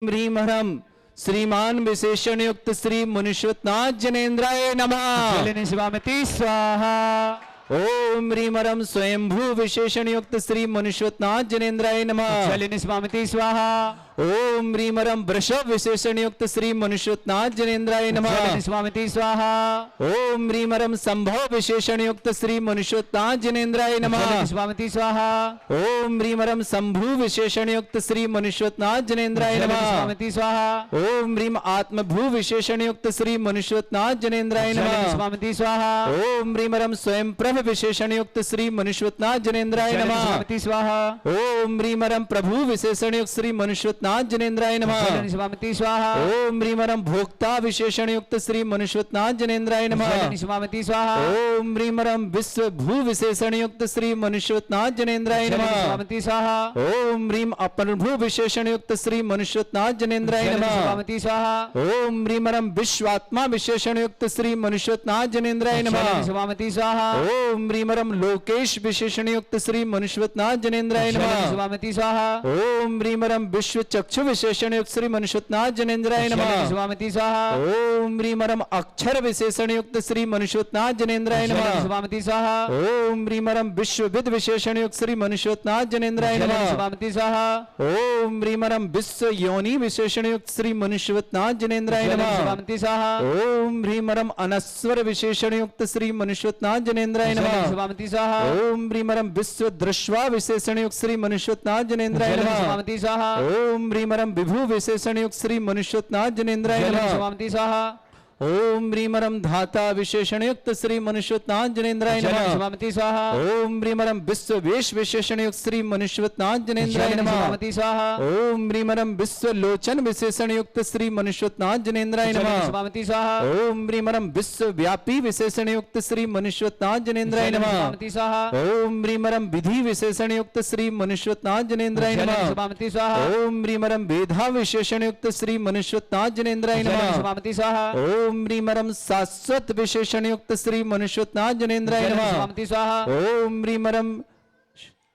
ह्रीं हरम श्रीमान विशेषण युक्त श्री मुनिश्वतनाथ जनेन्द्राय नमः। जलिनी शिवामिति स्वाहा। ओम ह्रीं हरम स्वयंभू विशेषण युक्त श्री मुनिश्वतनाथ जनेन्द्राय नमः। जलिनी शिवामिति स्वाहा। ओम ह्रीं हरम वृषभ विशेषण युक्त श्री मुनिश्वतनाथ जनेन्द्राय नमः। जलिनी शिवामिति स्वाहा। ओम ह्रीं हरम संभव विशेषण युक्त श्री मुनिश्वतनाथ जनेन्द्राय नमः। जलिनी शिवामिति स्वाहा। ओम ह्रीं हरम संभू विशेषण युक्त श्री मुनिश्वतनाथ जनेन्द्राय जलिनी नमः। शिवामिति स्वाहा। ओम ह्रीं आत्मभू विशेषण युक्त श्री मुनिश्वतनाथ जनेन्द्राय जलिनी नमः। शिवामिति स्वाहा। ओम ह्रीं हरम स्वयं प्रभ विशेषण युक्त श्री मुनिश्वतनाथ जनेन्द्राय जलिनी नमः। शिवामिति स्वाहा। ओम ह्रीं हरम प्रभु विशेषण युक्त श्री मुनिश्वतनाथ जनेन्द्राय नमः। जलिनी शिवामिति स्वाहा। ओम ह्रीं हरम भोक्ता विशेषण युक्त श्री मुनिश्वतनाथ जनेन्द्राय नमः। जलिनी शिवामिति स्वाहा। ओम ह्रीं हरम विश्व भू विशेषण युक्त श्री मुनिश्वतनाथ जनेन्द्राय जलिनी नमः। शिवामिति स्वाहा। ओम ह्रीं अपरभू विशेषण युक्त श्री मुनिश्वतनाथ जनेन्द्राय जलिनी नमः। शिवामिति स्वाहा। ओम ह्रीं हरम विश्वात्मा विशेषण युक्त श्री मुनिश्वतनाथ जनेन्द्राय जलिनी नमः। शिवामिति स्वाहा। ओम ह्रीं हरम लोकेश विशेषण युक्त श्री मुनिश्वतनाथ जनेन्द्राय जलिनी नमः। शिवामिति स्वाहा। ओम ह्रीं हरम विश्व चक्षु विशेषण युक्त श्री मुनिश्वतनाथ जनेन्द्राय जलिनी नमः। शिवामिति स्वाहा। ओम ह्रीं हरम अक्षर विशेषण युक्त श्री मुनिश्वतनाथ जनेन्द्राय जलिनी नमः। शिवामिति स्वाहा। ओम ह्रीं हरम विश्वविद विशेषण युक्त श्री मुनिश्वतनाथ जनेन्द्राय जलिनी नमः। शिवामिति स्वाहा। ओम ह्रीं हरम विश्व योनि विशेषण युक्त श्री मुनिश्वतनाथ जनेन्द्राय जलिनी नमः। शिवामिति स्वाहा। ओम ह्रीं हरम अनस्वर विशेषण युक्त श्री मुनिश्वतनाथ जनेन्द्राय जलिनी नमः। शिवामिति स्वाहा। ओम ह्रीं हरम विश्व दृश्वा विशेषण युक्त श्री मुनिश्वतनाथ जनेन्द्राय जलिनी नमः। शिवामिति स्वाहा। ओम ह्रीं हरम विभु विशेषण युक्त श्री मुनिश्वतनाथ जनेन्द्राय जलिनी नमः। शिवामिति स्वाहा। ओम ह्रीं हरम धाता विशेषण युक्त श्री मुनिश्वतनाथ जनेन्द्राय जलिनी नमः। शिवामिति स्वाहा। ओम ह्रीं हरम विश्व वेश विशेषण युक्त श्री मुनिश्वतनाथ जनेन्द्राय जलिनी नमः। शिवामिति स्वाहा। ओम ह्रीं हरम विश्व लोचन विशेषण युक्त श्री मुनिश्वतनाथ जनेन्द्राय जलिनी नमः। शिवामिति स्वाहा। ओम ह्रीं हरम विश्व व्यापी विशेषण युक्त श्री मुनिश्वतनाथ जनेन्द्राय जलिनी नमः। शिवामिति स्वाहा। ओम ह्रीं हरम विधि विशेषण युक्त श्री मुनिश्वतनाथ जनेन्द्राय जलिनी नमः। शिवामिति स्वाहा। ओम ह्रीं हरम वेधा विशेषण युक्त श्री मुनिश्वतनाथ जनेन्द्राय जलिनी नमः। शिवामिति स्वाहा। ओम ह्रीं हरम शाश्वत विशेषण युक्त श्री मुनिश्वतनाथ जनेन्द्राय जलिनी नमः। शिवामिति स्वाहा। ओम ह्रीं हरम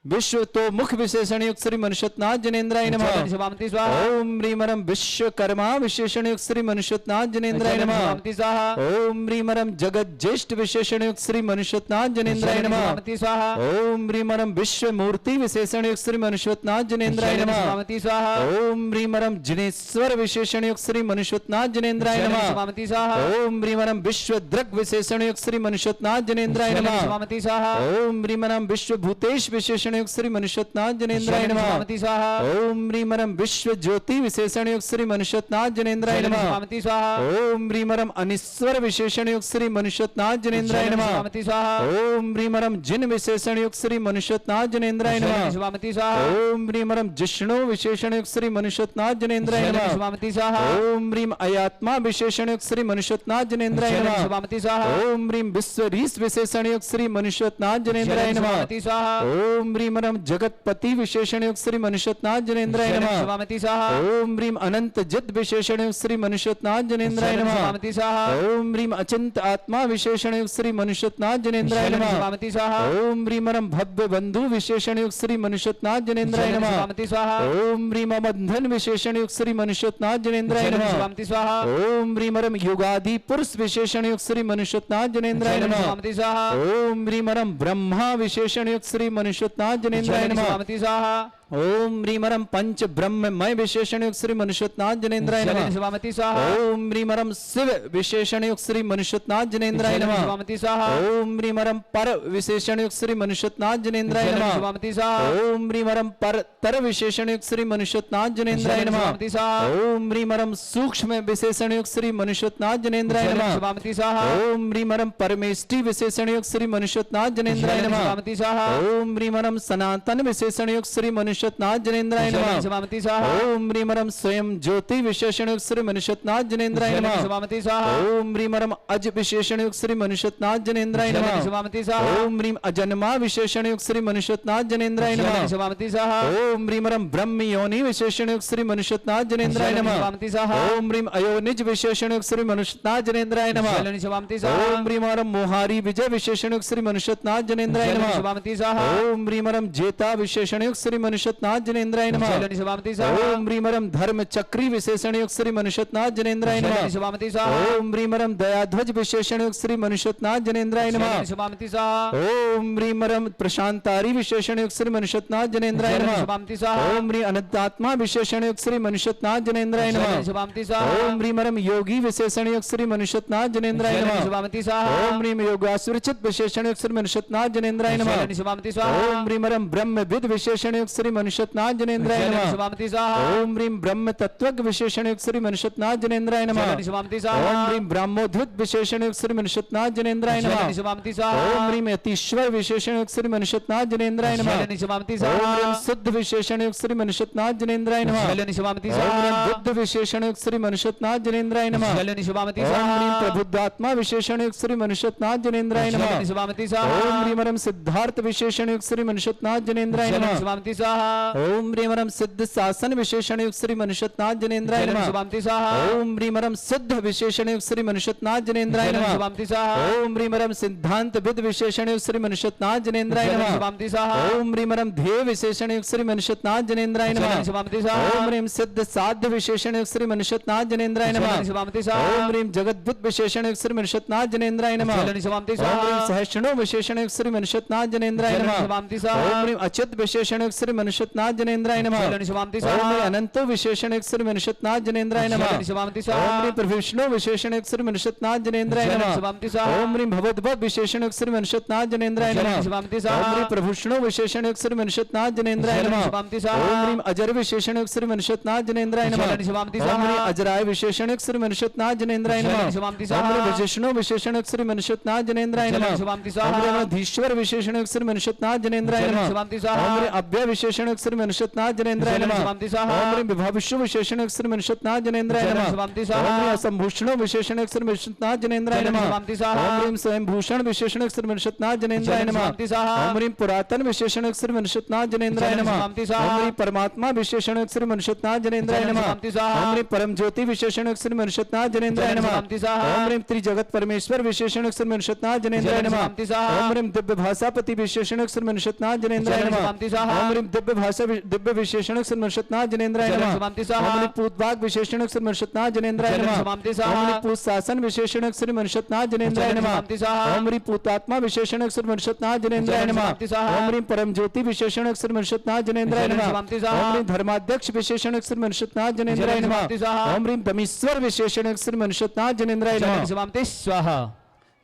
विश्व तो मुख विशेषण युक्त श्री मुनिश्वतनाथ जनेन्द्राय नमः। जलिनी शिवामिति स्वाहा। ओम ह्रीं हरम विश्वकर्मा विशेषण युक्त श्री मुनिश्वतनाथ जनेन्द्राय जलिनी नमः। शिवामिति स्वाहा। ओम ह्रीं हरम जगत ज्येष्ठ विशेषण युक्त श्री मुनिश्वतनाथ जनेन्द्राय जलिनी नमः। शिवामिति स्वाहा। ओम ह्रीं हरम विश्व मूर्ति विशेषण युक्त श्री मुनिश्वतनाथ जनेन्द्राय जलिनी नमः। शिवामिति स्वाहा। ओम ह्रीं हरम जिनेश्वर विशेषण युक्त श्री मुनिश्वतनाथ जनेन्द्राय जलिनी नमः। शिवामिति स्वाहा। ओम ह्रीं हरम विश्व द्रग विशेषण युक्त श्री मुनिश्वतनाथ जनेन्द्राय जलिनी नमः। शिवामिति स्वाहा। ओम ह्रीं हरम विश्व भूतेश विशेषण युक्त श्री मुनिश्वतनाथ जनेन्द्राय जलिनी नमः। शिवामिति स्वाहा। ओम ह्रीं हरम विश्व ज्योति विशेषण युक्त श्री मुनिश्वतनाथ जनेन्द्राय जलिनी नमः। शिवामिति स्वाहा। ओम ह्रीं हरम अनिश्वर विशेषण युक्त श्री मुनिश्वतनाथ जनेन्द्राय जलिनी नमः। शिवामिति स्वाहा। ओम ह्रीं हरम जिन विशेषण युक्त श्री मुनिश्वतनाथ जनेन्द्राय जलिनी नमः। शिवामिति स्वाहा। ओम ह्रीं हरम जिष्णु विशेषण युक्त श्री मुनिश्वतनाथ जनेन्द्राय जलिनी नमः। शिवामिति स्वाहा। ओम ह्रीं अयात्मा विशेषण युक्त श्री मुनिश्वतनाथ जनेन्द्राय जलिनी नमः। शिवामिति स्वाहा। ओम ह्रीं विश्वरीस विशेषण युक्त श्री मुनिश्वतनाथ जनेन्द्राय जलिनी नमः। शिवामिति स्वाहा। ओम ह्रीं हरम जगतपति विशेषण युक्त श्री मुनिश्वतनाथ जनेन्द्राय जलिनी नमः। शिवामिति स्वाहा। ओम ह्रीं अनंत जित विशेषण युक्त श्री मुनिश्वतनाथ जनेन्द्राय जलिनी नमः। शिवामिति स्वाहा। ओम ह्रीं अचिंत आत्मा विशेषण युक्त श्री मुनिश्वतनाथ जनेन्द्राय जलिनी नमः। शिवामिति स्वाहा। ओम ह्रीं हरम भव्य बंधु विशेषण युक्त श्री मुनिश्वतनाथ जनेन्द्राय जलिनी नमः। शिवामिति स्वाहा। ओम ह्रीं बंधन विशेषण युक्त श्री मुनिश्वतनाथ जनेन्द्राय जलिनी नमः। शिवामिति स्वाहा। ओम ह्रीं हरम युगादि पुरुष विशेषण युक्त श्री मुनिश्वतनाथ जनेन्द्राय जलिनी नमः। शिवामिति स्वाहा। ओम ह्रीं हरम ब्रह्मा विशेषण युक्त श्री मुनिश्वतनाथ जनेन्द्राय जलिनी नमः। शिवामिति स्वाहा। ओम ह्रीं हरम पंच ब्रह्ममय विशेषण युक्त श्री मुनिश्वतनाथ जनेन्द्राय जलिनी नमः। शिवामिति स्वाहा। ओम ह्रीं हरम शिव विशेषण युक्त श्री मुनिश्वतनाथ जनेन्द्राय जलिनी नमः। शिवामिति स्वाहा। ओम ह्रीं हरम पर विशेषण युक्त श्री मुनिश्वतनाथ जनेन्द्राय जलिनी नमः। शिवामिति स्वाहा। ओम ह्रीं हरम पर तर विशेषण युक्त श्री मुनिश्वतनाथ जनेन्द्राय जलिनी नमः। शिवामिति स्वाहा। ओम ह्रीं हरम सूक्ष्म विशेषण युक्त श्री मुनिश्वतनाथ जनेन्द्राय जलिनी नमः। शिवामिति स्वाहा। ओम ह्रीं हरम परमेष्टि विशेषण युक्त श्री मुनिश्वतनाथ जनेन्द्राय जलिनी नमः। शिवामिति स्वाहा। ओम ह्रीं हरम सनातन विशेषण युक्त श्री मुनिश्वतनाथ जनेन्द्राय जलिनी नमः। शिवामिति स्वाहा। ओम ह्रीं हरम स्वयं ज्योति विशेषण युक्त श्री मुनिश्वतनाथ जनेन्द्राय जलिनी नमः। शिवामिति स्वाहा। ओम ह्रीं हरम अज विशेषण युक्त श्री मुनिश्वतनाथ जनेन्द्राय जलिनी नमः। शिवामिति स्वाहा। ओम ह्रीं अजन्मा विशेषण युक्त श्री मुनिश्वतनाथ जनेन्द्राय जलिनी नमः। शिवामिति स्वाहा। ओम ह्रीं हरम ब्रह्म योनि विशेषण युक्त श्री मुनिश्वतनाथ जनेन्द्राय जलिनी नमः। शिवामिति स्वाहा। ओम ह्रीं अयोनिज विशेषण युक्त श्री मुनिश्वतनाथ जनेन्द्राय नमः। जलिनी शिवामिति स्वाहा। ओम ह्रीं हरम मोहारी विजय विशेषण युक्त श्री मुनिश्वतनाथ जनेन्द्राय जलिनी नमः। शिवामिति स्वाहा। ओम ह्रीं हरम जेता विशेषण युक्त श्री मुनिश्वतनाथ मनुष्यनाथ जनेन्द्राय नमः। शैलनि शुभामति स्वाहा ओम ह्रीमरम धर्म चक्री विशेषण युक्त श्री मनुष्यनाथ जनेन्द्राय शैलनि नमः। शुभामति स्वाहा ओम ह्रीमरम दयाध्वज विशेषण युक्त श्री मनुष्यनाथ जनेन्द्राय नमः। शैलनि शुभामति स्वाहा ओम ह्रीमरम प्रशांतारी विशेषण युक्त श्री मनुष्यनाथ जनेन्द्राय शैलनि नमः। शुभामति स्वाहा ओम ह्री अनंतात्मा विशेषण युक्त श्री मनुष्यनाथ जनेन्द्राय शैलनि नमः। शुभामति स्वाहा ओम ह्रीमरम योगी विशेषण युक्त श्री मनुष्यनाथ जनेन्द्राय शैलनि नमः। शुभामति स्वाहा ओम ह्रीम योगासुरचित विशेषण युक्त श्री मनुष्यनाथ जनेन्द्राय नमः। शैलनि शुभामति स्वाहा ओम ह्रीमरम ब्रह्म विद विशेषण युक्त श्री मनुष्यनाथ जनेन्द्राय शैलनि नमः। शुभामति स्वाहा ओम ह्रीम ब्रह्म तत्वज्ञ विशेषण युक्त श्री मनुष्यनाथ जनेन्द्राय नमः। शैलनि शुभामति ओम स्वाहा ह्रीम ब्रह्मोद्धत विशेषण युक्त श्री मनुष्यनाथ जनेन्द्राय शैलनि नमः। शुभामति ओम स्वाहा ह्रीम यतीश्वर विशेषण युक्त श्री मनुष्यनाथ जनेन्द्राय नमः। शैलनि शुभामति ओम स्वाहा ह्रीम शुद्ध विशेषण युक्त श्री मनुष्यनाथ जनेन्द्राय नमः। शैलनि शुभामति ओम ह्रीम स्वाहा बुद्ध विशेषण युक्त श्री मनुष्यनाथ जनेन्द्राय नमः। शैलनि शुभामति ओम ह्रीम स्वाहा प्रबुद्धात्मा विशेषण युक्त श्री मनुष्यनाथ जनेन्द्राय नमः। शैलनि शुभामति ओम स्वाहा ह्रीमरम सिद्धार्थ विशेषण युक्त श्री मनुष्यनाथ जनेन्द्राय शैलनि नमः। शुभामति स्वाहा ओम ह्रीमरम सिद्ध शासन विशेषण युक्त श्री मनुष्यनाथ जनेन्द्राय शैलनि नमः। शुभामति स्वाहा ओम ह्रीमरम सिद्ध विशेषण युक्त श्री मनुष्यनाथ जनेन्द्राय शैलनि नमः। शुभामति स्वाहा ओम ह्रीमरम सिद्धांत विद विशेषण युक्त श्री मनुष्यनाथ जनेन्द्राय शैलनि नमः। शुभामति स्वाहा ओम ह्रीमरम ध्येय विशेषण युक्त श्री मनुष्यनाथ जनेन्द्राय नमः। शैलनि शुभामति स्वाहा ओम ह्रीम सिद्ध साध्य विशेषण युक्त श्री मनुष्यनाथ जनेन्द्राय नमः। शैलनि शुभामति स्वाहा ओम ह्रीम जगद्भुत विशेषण युक्त श्री मनुष्यनाथ जनेन्द्राय नमः। शैलनि शुभामति ओम ह्रीम स्वाहा सहस्रणो विशेषण युक्त श्री मनुष्यनाथ जनेन्द्राय शैलनि नमः। शुभामति ओम स्वाहा ह्रीम अच्युत विशेषण युक्त श्री मनुष्यनाथ जनेन्द्राय नमः। शैलनि शुभामति ओम ह्रीम स्वाहा अनंतो विशेषण युक्त श्री मनुष्यनाथ जनेन्द्राय नमः। शैलनि शुभामति ओम स्वाहा ह्रीम प्रविष्णु विशेषण युक्त श्री मनुष्यनाथ जनेन्द्राय शैलनि नमः। शुभामति स्वाहा ओम ह्रीम भगवद्भव विशेषण युक्त श्री मनुष्यनाथ जनेन्द्राय शैलनि नमः। शुभामति ओम स्वाहा ह्रीम प्रभुष्णु विशेषण युक्त श्री मनुष्यनाथ जनेन्द्राय शैलनि नमः। शुभामति ओम स्वाहा ह्रीम अजर विशेषण युक्त श्री मनुष्यनाथ जनेन्द्राय नमः। शैलनि शुभामति ओम ह्रीम स्वाहा अजराय विशेषण युक्त श्री मनुष्यनाथ जनेन्द्राय नमः। शैलनि शुभामति ओम स्वाहा ह्रीम विष्णु विशेषण युक्त श्री मनुष्यनाथ जनेन्द्राय नमः। शैलनि शुभामति ओम स्वाहा ह्रीम अधीश्वर विशेषण युक्त श्री मनुष्यनाथ जनेन्द्राय शैलनि नमः। शुभामति ओम स्वाहा ह्रीम अव्यय विशेषण युक्त श्री मनुष्यनाथ जनेन्द्राय शैलनि नमः। शुभामति स्वाहा ओम ह्रीम विभाविष्णु विशेषण युक्त श्री मनुष्यनाथ जनेन्द्राय शैलनि नमः। शुभामति ओम स्वाहा ह्रीम असंभूषणो विशेषण युक्त श्री मनुष्यनाथ जनेन्द्राय शैलनि नमः। शुभामति स्वाहा ओम ह्रीम स्वयं भूषण विशेषण युक्त श्री मनुष्यनाथ जनेन्द्राय शैलनि नमः। शुभामति स्वाहा ओम ह्रीम पुरातन विशेषण युक्त श्री मनुष्यनाथ जनेन्द्राय शैलनि नमः। शुभामति स्वाहा ओम ह्रीम परमात्मा विशेषण युक्त श्री मनुष्यनाथ जनेन्द्राय शैलनि नमः। शुभामति स्वाहा ओम ह्रीम परम ज्योति विशेषण युक्त श्री मनुष्यनाथ जनेन्द्राय शैलनि नमः। शुभामति स्वाहा ओम ह्रीम त्रिजगत परमेश्वर विशेषण युक्त श्री मनुष्यनाथ जनेन्द्राय शैलनि नमः। शुभामति स्वाहा ओम ह्रीम दिव्य भाषापति विशेषण युक्त श्री मनुष्यनाथ जनेन्द्राय शैलनि नमः। शुभामति स्वाहा ओम ह्रीम दिव्य भाषा दिव्य विशेषण युक्त श्री मनुष्यनाथ जनेन्द्राय शैलनि नमः। शुभामति ओम स्वाहा ह्रीम पूतवाग विशेषण युक्त श्री मनुष्यनाथ जनेन्द्राय शैलनि नमः। शुभामति ओम स्वाहा ह्रीम पूत शासन विशेषण युक्त श्री मनुष्यनाथ जनेन्द्राय शैलनि नमः। शुभामति स्वाहा ओम ह्रीम पूतात्मा विशेषण युक्त श्री मनुष्यनाथ जनेन्द्राय शैलनि नमः। शुभामति स्वाहा ओम ह्रीम परम ज्योति विशेषण युक्त श्री मनुष्यनाथ जनेन्द्राय शैलनि नमः। शुभामति स्वाहा ओम ह्रीम धर्माध्यक्ष विशेषण युक्त श्री मनुष्यनाथ जनेन्द्राय शैलनि नमः। शुभामति स्वाहा ओम ह्रीम दमीश्वर विशेषण युक्त श्री मनुष्यनाथ जनेन्द्राय नमः। शैलनि शुभामति स्वाहा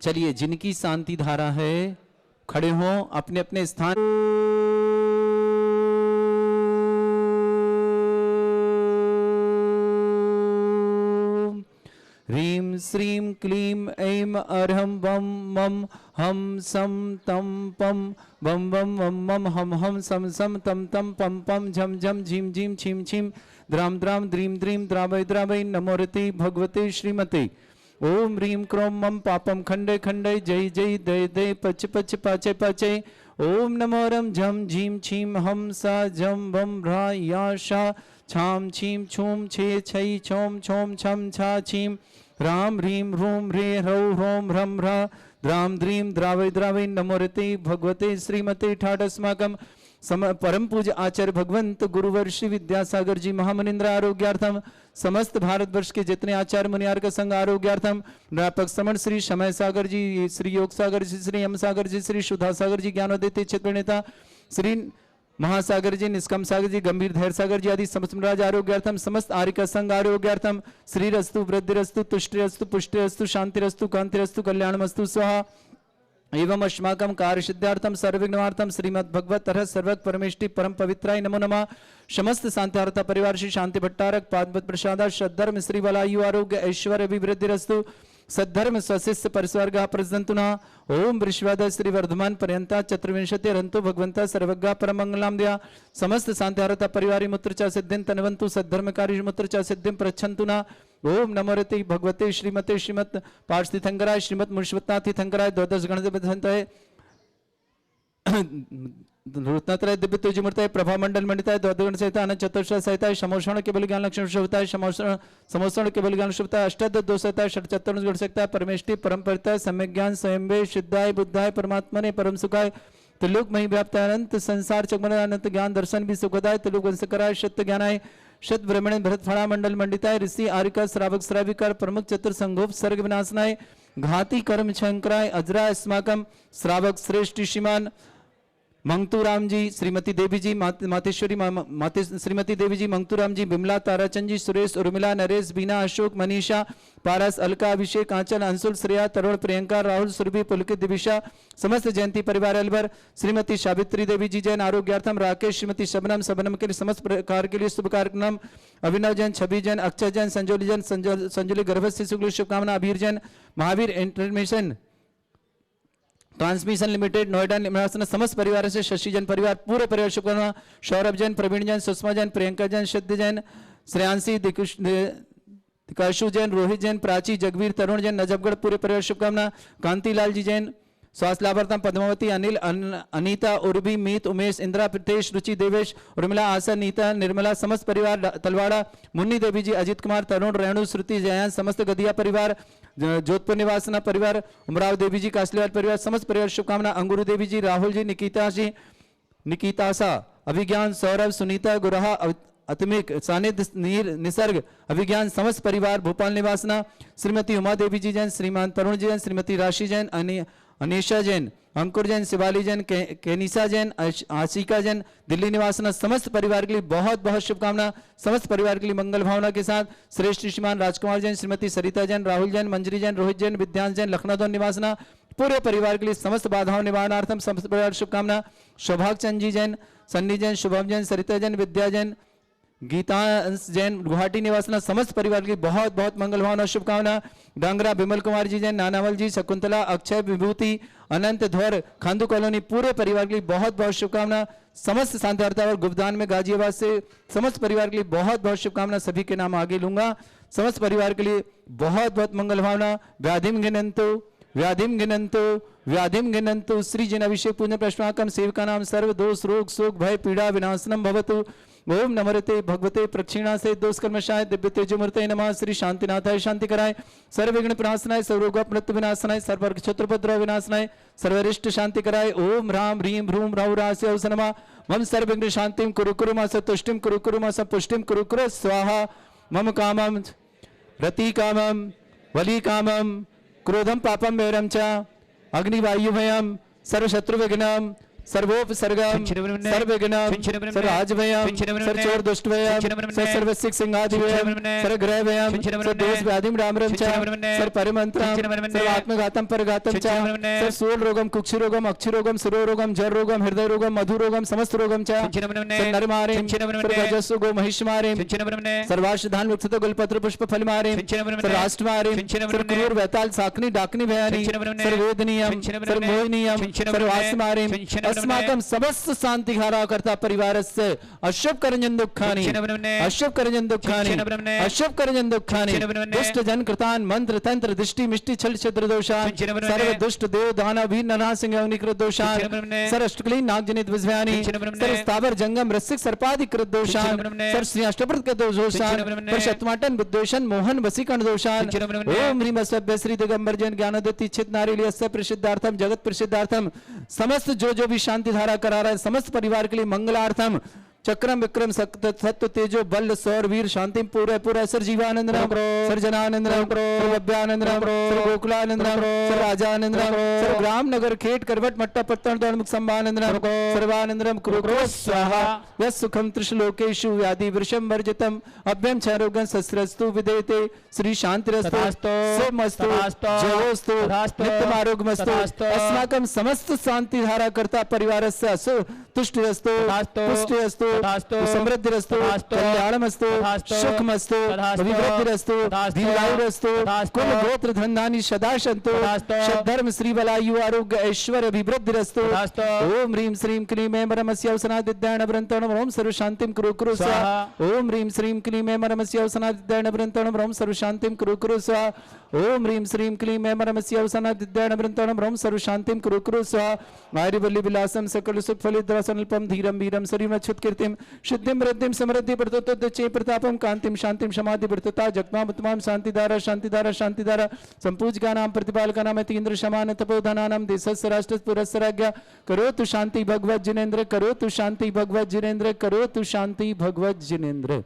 चलिए, जिनकी शांति धारा है खड़े हों अपने अपने स्थान। ह्रीं श्रीं क्लीं ऐं अर्हं वं मं हम सम तम पम वम वम वम मम हम हम सम सम तम तम पम पम झम झम झीम झीम छीम छीम द्राम द्राम द्रीम द्रीम द्रावय द्रावय नमोरते भगवते श्रीमते। ओम ह्रीं क्रों मम पापम खंडे खंडे जय जय दय दय पच पच पाचे पाचे। ओम नमो रम झम झीम छीम हम सा झम वम भ्रा या शा छाम छीम छूम छे छई छोम छोम छम छा छीम राम ह्रीं ह्रूम ह्रे ह्रौ ह्रोम ह्रम ह्रा द्राम द्रीम द्रावय द्रावय नमोरते भगवते श्रीमते। ठाटस्माकम परम पूज्य आचार्य भगवंत गुरुवर श्री विद्यासागर जी महामनिंद्र आरोग्यार्थम, समस्त भारतवर्ष के जितने आचार्य मुनियार का संघ आरोग्यार्थम, व्यापक श्रमण श्री समय सागर जी, श्री योग सागर जी, श्री यम सागर जी, श्री सुधा सागर जी, ज्ञानोदय क्षेत्र नेता श्री महासागर जी, निष्कम सागर जी, गंभीर धैर्य सागर जी आदि समस्त राज आरोग्यार्थम, समस्त आर्य का संघ आरोग्यार्थम, श्री रस्तु वृद्धिरस्तु तुष्टिरस्तु पुष्टिरस्तु शांतिरस्तु कांतिरस्तु कल्याणमस्तु स्वाहा। एवं अस्माकं कार्य सिद्धार्थम सर्वविघ्नार्थम श्रीमद् भगवत तरह सर्वक परमेष्टि परम पवित्राय नमो नमः। समस्त शांतिहारता परिवार श्री शांति भट्टारक पादपद प्रसादा सद्धर्म श्री बलायु आरोग्य ऐश्वर्य अभिवृद्धिरस्तु सद्धर्म स्वशिष्य परिस्वर्ग प्रसंतुना। ओम वृषवाद श्री वर्धमान पर्यंता चतुर्विंशति रंतु भगवंता सर्वज्ञ परमंगलाम दिया। समस्त शांतिहारता परिवारी मूत्रचा सिद्धिं तनवंतु सद्धर्मकारी मूत्रचा सिद्धिं प्रच्छन्तुना। ओम नमोरते भगवते श्रीमते श्रीमत पार्थिथंकराय श्रीमत मुनिश्वतनाथ तीर्थंकराय द्वादश गणपतय रत्नत्रय दिव्य तुझ मूर्तय प्रभा मंडल मंडिताय द्वादगण सहित अनंत चतुर्थ सहिताय समोषण केवल ज्ञान लक्षण शुभताय समोषण केवल ज्ञान शुभताय अष्टादश दोषताय षटचत्तर गुण सकता परमेष्टि परम परिताय सम्यक ज्ञान स्वयं सिद्धाय बुद्धाय परमात्मने परम सुखाय त्रिलोक मही व्याप्त अनंत संसार चकमन अनंत ज्ञान दर्शन भी सुखदाय त्रिलोक वंश कराय सत्य ज्ञानाय शत ब्रह्मण भरत फड़ा मंडल मंडिताय ऋषि आर्यका श्रावक श्राविकार प्रमुख चतुर संगोप सर्ग विनाशनाय घाती कर्म शंकराय अजरा अस्माकम श्रावक श्रेष्ठ श्रीमान मंगतूराम जी, श्रीमती देवी जी, मातेश्वरी माते श्रीमती देवी जी, मंगतूराम जी, बिमला, ताराचंद जी, सुरेश, उर्मिला, नरेश, बीना, अशोक, मनीषा, पारस, अलका, अभिषेक, आंचल, अंशुल, श्रेया, तरुण, प्रियंका, राहुल, सुरभि, पुलकित, दिविशा, समस्त जयंती परिवार अलवर, श्रीमती सावित्री देवी जी जैन आरोग्यार्थम, राकेश, श्रीमती शबनम, सबनम के लिए समस्त प्रकार के लिए शुभ कार्यक्रम, अभिनव जैन, छवि जैन, अक्षय जैन, संजोली जैन, संजोली गर्भस्थ शुक्ल शुभकामना, Abhir Jain, Mahavir intermission transmission limited Noida निवासन समस्त परिवार से शशि जैन परिवार पूरे परिवार शुभकामना, सौरभ जैन, प्रवीण जैन, सुषमा जैन, प्रियंका जैन, सिद्ध जैन, श्रेयांशी, दिकाशु जैन, रोहित जैन, प्राची, जगवीर, तरुण जैन, नजफगढ़ पूरे परिवार शुभकामना, कांतिलाल जी जैन, स्वास्थ्य लाभार्थम पद्मावती, अनिल, अनीता, उर्वी, मीत, उमेश, इंदिरा, प्रितेश, रुचि, देवेश, उर्मिला, आशा, नीता, निर्मला, समस्त परिवार तलवाड़ा, मुन्नी देवी जी, अजित कुमार, तरुण, रेणु, श्रुति, जयान, समस्त गदिया परिवार, जोधपुर निवासना परिवार, उमराव देवी जी, कासलीवाल परिवार, समस्त परिवार शुभकामना, अंगुरु देवी जी, राहुल जी, निकितासा, अभिज्ञान, सौरभ, सुनीता, गुरहा, अतमिक, सानिध्य, नीर, निसर्ग, अभिज्ञान, समस्त परिवार, भोपाल निवासना, श्रीमती उमा देवी जी जैन, श्रीमान तरुण जैन, श्रीमती राशि जैन, अनिशा जैन, अंकुर जैन, शिवाली जैन, केनिसा जैन, आशिका जैन, दिल्ली निवासना, समस्त परिवार के लिए बहुत बहुत शुभकामना, समस्त परिवार के लिए मंगल भावना के साथ श्रेष्ठ श्रीमान राजकुमार जैन, श्रीमती सरिता जैन, राहुल जैन, मंजरी जैन, रोहित जैन, विद्यांश जैन, लखनऊ निवासना, पूरे परिवार के लिए समस्त बाधाओं निवारणार्थम समस्त परिवार शुभकामना, सौभाग चंद जी जैन, सन्नी जैन, शुभम जैन, सरिता जैन, विद्या जैन, गीता जैन, गुवाहाटी निवासना, समस्त परिवार की बहुत बहुत मंगल भावना शुभकामना, डांगरा बिमल कुमार जी जैन, नानावल जी, शकुंतला, अक्षय, विभूति, अनंत, ध्वर, खांदू कॉलोनी पूरे परिवार के लिए बहुत बहुत शुभकामना, समस्त शांतिवार्ता और गुप्तान में गाजियाबाद से समस्त परिवार के लिए बहुत बहुत शुभकामना, सभी के नाम आगे लूंगा, समस्त परिवार के लिए बहुत बहुत मंगल भावना, व्याधिम गिनंतु श्री जन अभिषेक पुण्य प्रश्नाकम सेवका नाम सर्व दोष रोग शोक भय पीड़ा विनाशनम भवतु ओम नमरते भगवते प्रक्षिणा से दोष कर्मशाय दिव्य तेजोमूर्ते नमः श्री शांतिनाथाय शांति कराय सर्व विघ्न प्रणाशनाय सर्वरोग मृत्यु विनाशनाय सर्वर्ग क्षत्रपद्रव विनाशनाय सर्वरिष्ट शांति कराय ओम राम ह्रीम भ्रूम राहु रास्य अवसनमा मम सर्व विघ्न शांतिम कुरु कुरु मा तुष्टिम कुरु कुरु मा पुष्टिम कुरु कुरु स्वाहा मम कामम रति कामम वली कामम क्रोधम पापम वैरम च अग्निवायुभयम सर्वशत्रु विघ्नम सर्वोपसर्गम सर्वविघ्नम सर्वराजभयम सर्वचोर दुष्टभयम सर्वसिक सिंहादिभयम सर्वग्रहभयम सर्वदोष व्याधिम रामरम च सर्वपरिमंत्रम सर्वात्मघातम परघातम च सर्वसूल रोगम कुक्षि रोगम अक्षि रोगम सुरो रोगम जर रोगम हृदय रोगम मधु रोगम समस्त रोगम च नरमारिम सर्वजस्सु गो महिषमारिम सर्वाश्धान विकसित गुलपत्र पुष्प फलमारिम सर्वाष्टमारिम सर्वक्रूर वैताल साकनी डाकनी भयानी सर्ववेदनीयम सर्वमोहनीयम सर्वास्मारिम अस्माकं समस्त शांति हारा करता परिवारस्य अशुभ करंजन दुःखानि अशुभ करंजन दुःखानि अशुभ करंजन दुःखानि दुष्ट जन कृतान मंत्र तंत्र दृष्टि मिष्टि छल छिद्र दोषान सर्व दुष्ट देव दानव भी नरहा सिंह अग्निकृत दोषान सर्व अष्टकली नाग जनित विषयानि सर्व स्थावर जंगम रसिक सर्पादि कृत दोषान सर्व श्री अष्टप्रद के दोषान पर शतमाटन विद्वेषण मोहन वसीकरण दोषान ओम ह्रीम अस्वभ्य श्री दिगंबर जन ज्ञानोदति चित नारिली अस्य प्रसिद्धार्थम जगत प्रसिद्धार्थम समस्त जो भी शांति धारा करा रहा है समस्त परिवार के लिए मंगलार्थम चक्रम विक्रम सत्य तेजो बल सौर वीर शांति पूरे पूरे सर जीवानंद राम सर जनानंद राम सर भव्यानंद राम सर गोकुलानंद राम सर राजानंद राम सर ग्राम नगर खेट करवट मट्टा पत्तन दौड़मुख संभानंद राम सर्वानंद राम कुरु स्वाहा यस सुखम त्रिशलोकेषु व्याधि वृषम वर्जितम अभ्यम क्षयरोगं सस्रस्तु विदेते श्री शांतिरस्तु सोमस्तु जयोस्तु नित्यम आरोग्यमस्तु अस्माकं समस्त शांति धारा करता परिवारस्य तुष्टिरस्तु पुष्टिरस्तु समृद्धिरस्तु कल्याणमस्तु सुखमस्तु अभिवृद्धिरस्तु दीर्घायुरस्तु कुल गोत्र धन्धानि सदा सन्तु धर्म श्री बलायु आरोग्य ऐश्वर्य अभिवृद्धिरस्तु ओम ह्रीं श्रीं क्लीं ऐं परमस्य अवसनादिद्याण वृन्तणं ओम सर्व शांतिं कुरु कुरु स्वाहा ओम ह्रीं श्रीं क्लीं ऐं परमस्य अवसनादिद्याण वृन्तणं ओम सर्व शांतिं कुरु कुरु स्वाहा ओम ह्रीं श्रीं क्लीं ऐं परमस्य अवसनादिद्याण वृन्तणं ओम सर्व शांतिं कुरु कुरु स्वाहा आर्यवल्ली विलासं सकल सुख फलित रसनल्पम धीरम वीरम शरीरम अच्युत कीर्ति कीर्तिम शुद्धिम वृद्धिम समृद्धि प्रतोच्चे प्रतापम कांतिम शांतिम समाधि प्रतता जगमाम उत्तमाम शांतिधारा शांतिधारा शांतिधारा संपूजका नाम प्रतिपालका नाम तीन्द्र शमान तपोधना नाम देशस्य राष्ट्र पुरस्सराज्ञा करो तु शांति भगवत जिनेन्द्र करो तु शांति भगवत जिनेन्द्र करो तु शांति भगवत जिनेन्द्र।